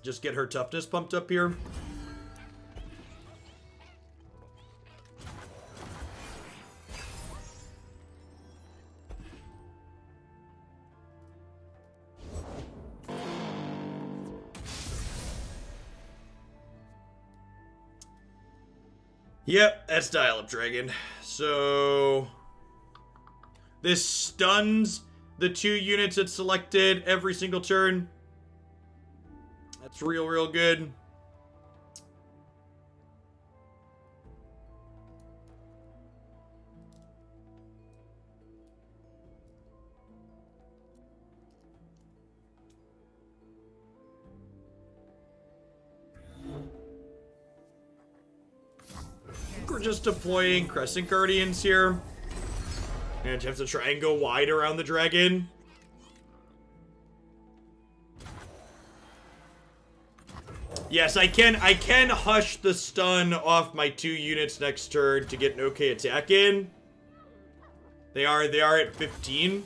Just get her toughness pumped up here. Yep, that's Dial-Up Dragon. So this stuns the 2 units it selected every single turn. That's real good. We're just deploying Crescent Guardians here. And have to try and go wide around the dragon. Yes, I can hush the stun off my 2 units next turn to get an okay attack in. They are at 15.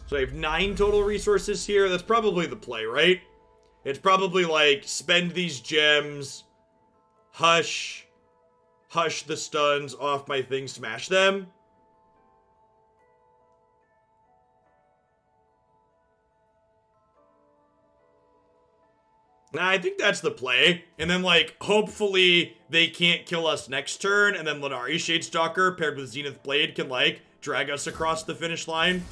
So I have 9 total resources here. That's probably the play, right? It's probably like spend these gems, hush the stuns off my thing, smash them. Nah, I think that's the play. And then, like, hopefully they can't kill us next turn, and then Lunari Shadestalker paired with Zenith Blade can, like, drag us across the finish line.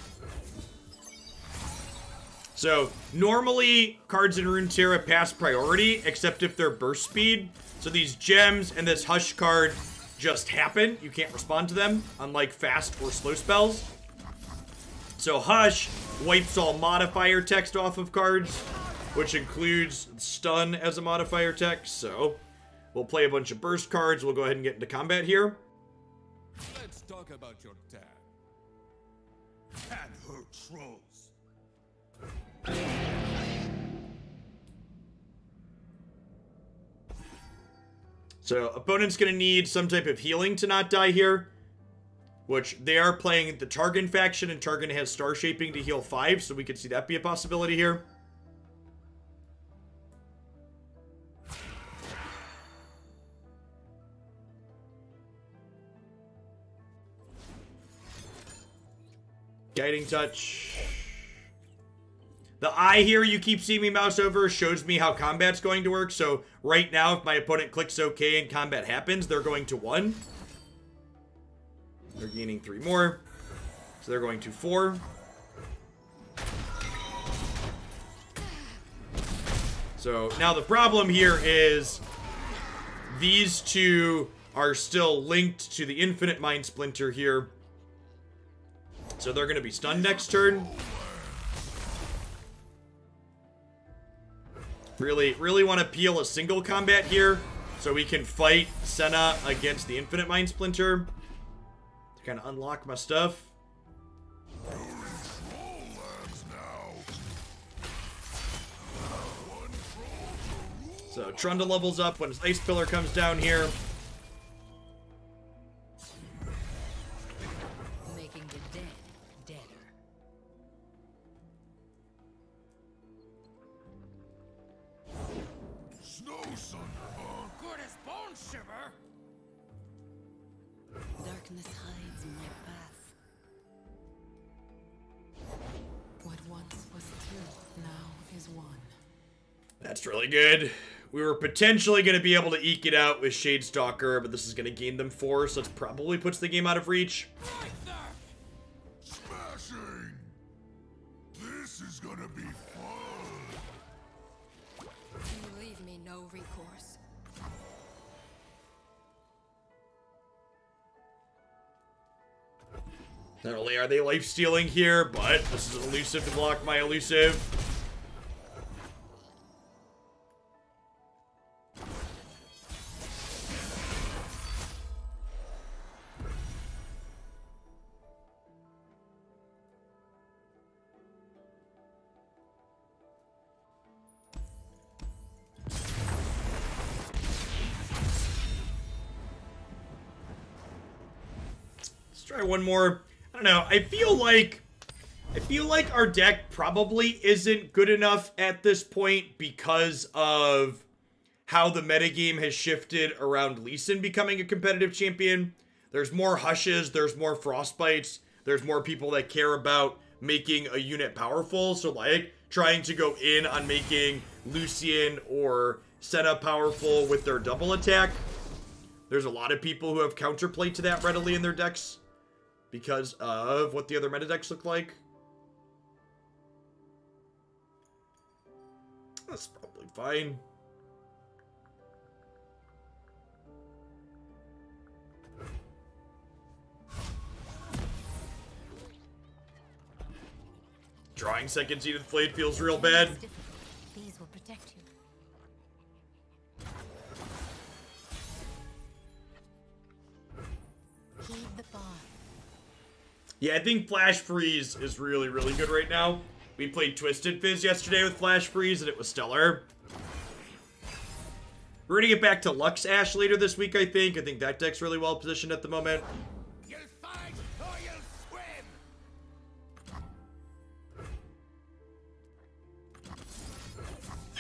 So, normally, cards in Runeterra pass priority, except if they're burst speed. So these gems and this Hush card just happen. You can't respond to them, unlike fast or slow spells. So Hush wipes all modifier text off of cards, which includes stun as a modifier text. So we'll play a bunch of burst cards. We'll go ahead and get into combat here. Let's talk about your dad. And her trolls. So opponent's going to need some type of healing to not die here, which they are playing the Targon faction, and Targon has Star Shaping to heal 5, so we could see that be a possibility here. Guiding Touch. The eye here you keep seeing me mouse over shows me how combat's going to work. So right now, if my opponent clicks OK and combat happens, they're going to 1. They're gaining 3 more. So they're going to 4. So now the problem here is these two are still linked to the Infinite Mind Splinter here. So they're going to be stunned next turn. Really want to peel a single combat here so we can fight Senna against the Infinite Mind Splinter to kind of unlock my stuff. So Trunda levels up when his Ice Pillar comes down here. Making the dead deader. Good as bone shiver. Darkness hides my path. What once was two, now is one. That's really good. We were potentially going to be able to eke it out with Shadestalker, but this is going to gain them 4, so it probably puts the game out of reach. Right there. Smashing. This is gonna be fun. You leave me no recourse. Not only are they life-stealing here, but this is an elusive to block my elusive. Let's try one more. I don't know. I feel like our deck probably isn't good enough at this point because of how the metagame has shifted around Lucian becoming a competitive champion. There's more Hushes, there's more Frostbites, there's more people that care about making a unit powerful. So like trying to go in on making Lucian or Senna powerful with their double attack. There's a lot of people who have counterplay to that readily in their decks because of what the other meta decks look like. That's probably fine. Drawing second Zenith Blade feels real bad. These will protect you. Heed the bar. Yeah, I think Flash Freeze is really, really good right now. We played Twisted Fizz yesterday with Flash Freeze, and it was stellar. We're going to get back to Lux Ash later this week, I think. I think that deck's really well positioned at the moment. You'll fight or you'll swim.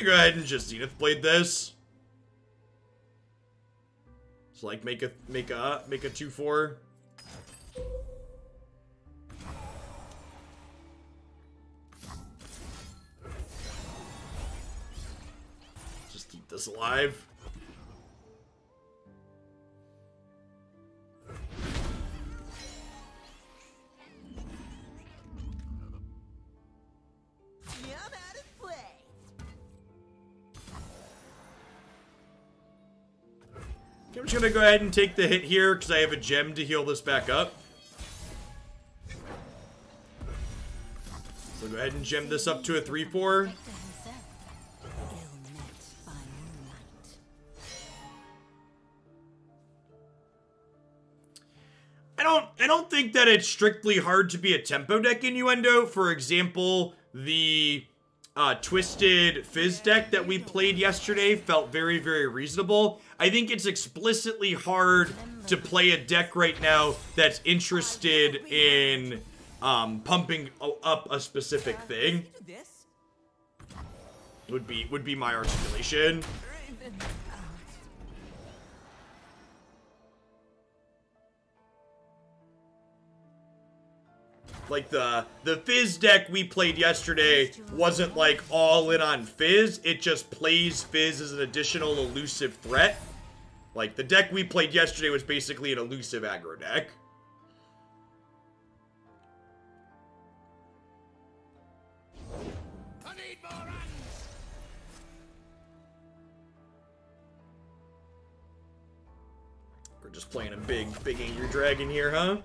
Go ahead and just Zenith Blade this. So like make a 2/4. this alive. I'm just gonna go ahead and take the hit here because I have a gem to heal this back up. So go ahead and gem this up to a 3-4. I don't think that it's strictly hard to be a tempo deck innuendo. For example, the Twisted Fizz deck that we played yesterday felt very, very reasonable. I think it's explicitly hard to play a deck right now that's interested in pumping up a specific thing. Would be my articulation. Like, the Fizz deck we played yesterday wasn't, like, all in on Fizz. It just plays Fizz as an additional elusive threat. Like, the deck we played yesterday was basically an elusive aggro deck. I need more hands. We're just playing a big angry dragon here, huh?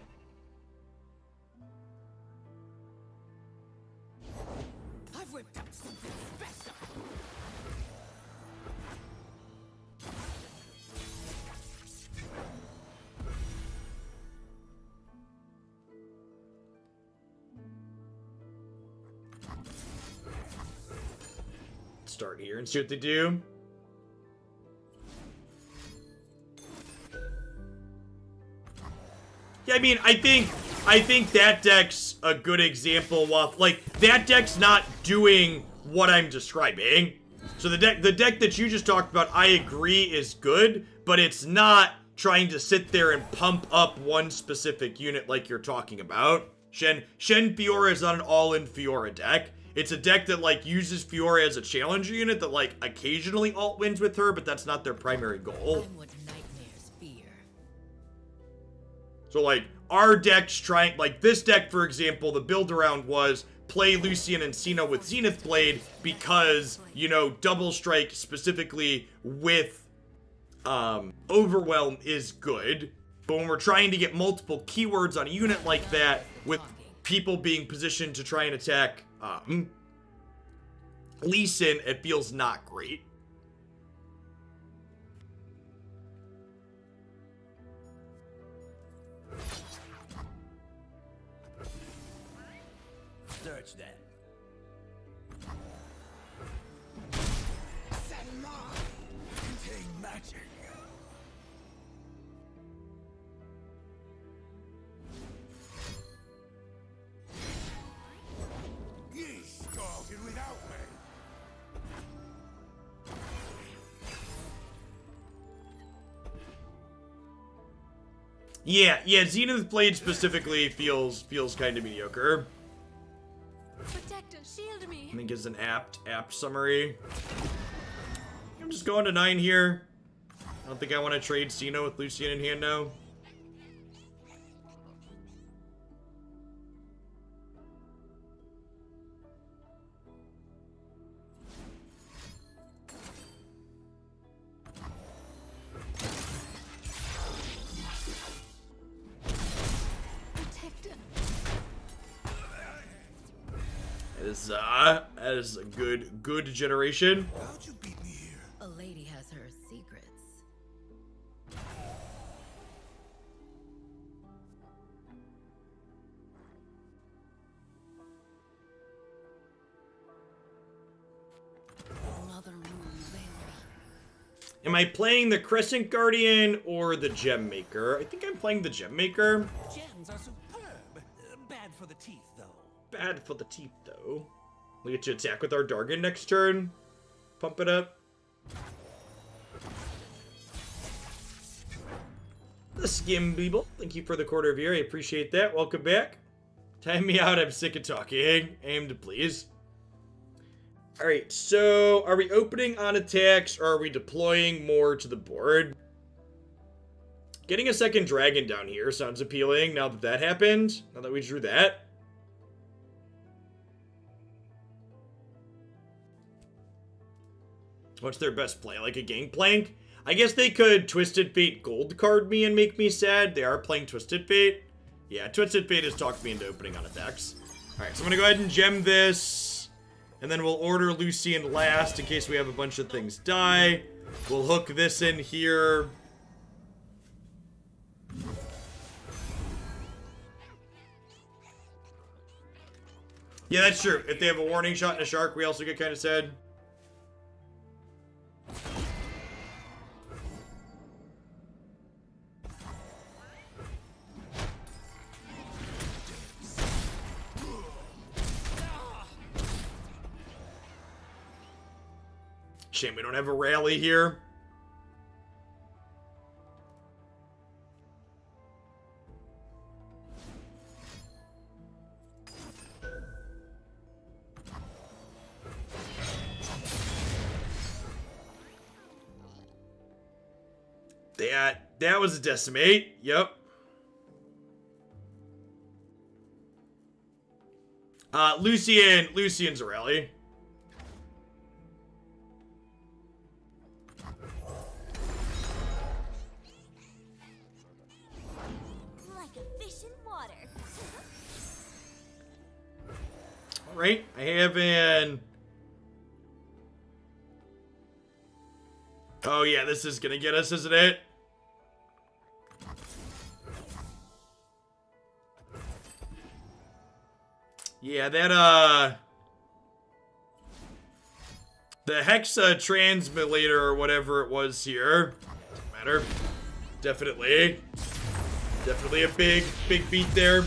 Whipped up something special. Start here and see what they do. Yeah, I mean, I think that deck's a good example of, like, that deck's not doing what I'm describing. So the deck that you just talked about, I agree is good, but it's not trying to sit there and pump up one specific unit like you're talking about. Shen Fiora is not an all-in Fiora deck. It's a deck that, like, uses Fiora as a challenger unit that, like, occasionally alt wins with her, but that's not their primary goal. So, like, our deck's trying, like, this deck, for example, the build around was play Lucian and Cena with Zenith Blade because, you know, Double Strike specifically with Overwhelm is good. But when we're trying to get multiple keywords on a unit like that, with people being positioned to try and attack Lee Sin, it feels not great. Search that. Contain magic. You started without me. Yeah, Zenith Blade specifically feels kind of mediocre. Protector, shield me. I think is an apt summary. I'm just going to 9 here. I don't think I want to trade Cena with Lucian in hand now. That is a good generation. How'd you beat me here? A lady has her secrets. Mother Moon Valley. Am I playing the Crescent Guardian or the Gem Maker? I think I'm playing the Gem Maker. Gems are superb. Bad for the teeth, though. Bad for the teeth, though. We get to attack with our Dargon next turn. Pump it up. The Skim Beeble, thank you for the quarter of year. I appreciate that. Welcome back. Time me out. I'm sick of talking. Aim to please. Alright, so are we opening on attacks or are we deploying more to the board? Getting a second dragon down here sounds appealing now that that happened. Now that we drew that. What's their best play? Like a Gangplank? I guess they could Twisted Fate gold card me and make me sad. They are playing Twisted Fate. Yeah, Twisted Fate has talked me into opening on attacks. Alright, so I'm gonna go ahead and gem this. And then we'll order Lucian last in case we have a bunch of things die. We'll hook this in here. Yeah, that's true. If they have a warning shot and a shark, we also get kind of sad. Shame we don't have a rally here. That was a decimate. Yep. Lucian's a rally. Like a fish in water. All right, I have an. Oh yeah, this is gonna get us, isn't it? Yeah, that, the Hexa Transmulator or whatever it was here. Doesn't matter. Definitely a big beat there. It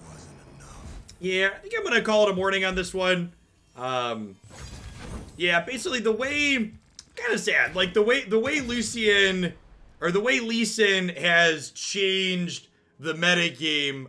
wasn't enough. Yeah, I think I'm gonna call it a morning on this one. Yeah, basically the way, kind of sad, like the way Lucian, or the way Lee Sin has changed the metagame.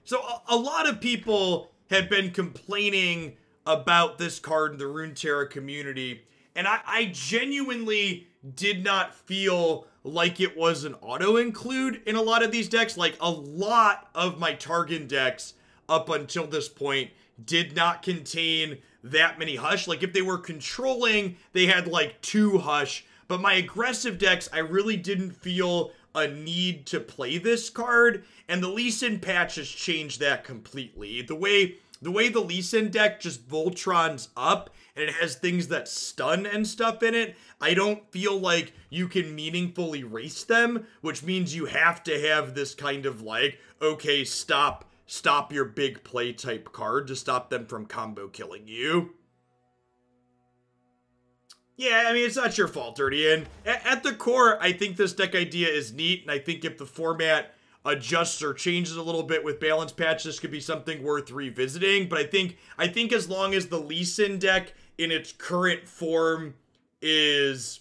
So a lot of people have been complaining about this card in the Runeterra community, and I genuinely did not feel like it was an auto-include in a lot of these decks. Like, a lot of my Targon decks up until this point did not contain that many Hush. Like, if they were controlling, they had like 2 Hush, but my aggressive decks, I really didn't feel a need to play this card, and the Lee Sin patch has changed that completely. The way the Lee Sin deck just Voltrons up, and it has things that stun and stuff in it, I don't feel like you can meaningfully race them, which means you have to have this kind of like, okay, stop your big play type card to stop them from combo killing you. Yeah, I mean, it's not your fault, Dirtian. At the core, I think this deck idea is neat, and I think if the format adjusts or changes a little bit with balance patch, this could be something worth revisiting. But I think as long as the Lee Sin deck in its current form is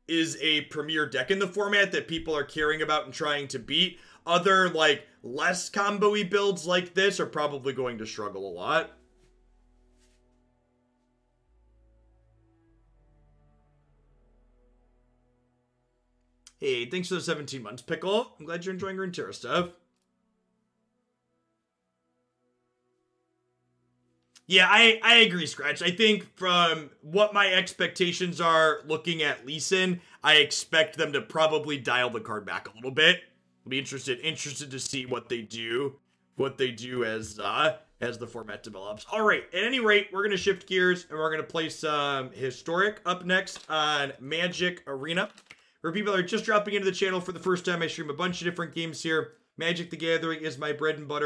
a premier deck in the format that people are caring about and trying to beat, other, like, less combo-y builds like this are probably going to struggle a lot. Hey, thanks for the 17 months, Pickle. I'm glad you're enjoying Runeterra stuff. Yeah, I agree, Scratch. I think from what my expectations are looking at Lee Sin, I expect them to probably dial the card back a little bit. I'll be interested to see what they do as the format develops. All right, at any rate, we're going to shift gears and we're going to play some Historic up next on Magic Arena. For people that are just dropping into the channel for the first time, I stream a bunch of different games here. Magic the Gathering is my bread and butter.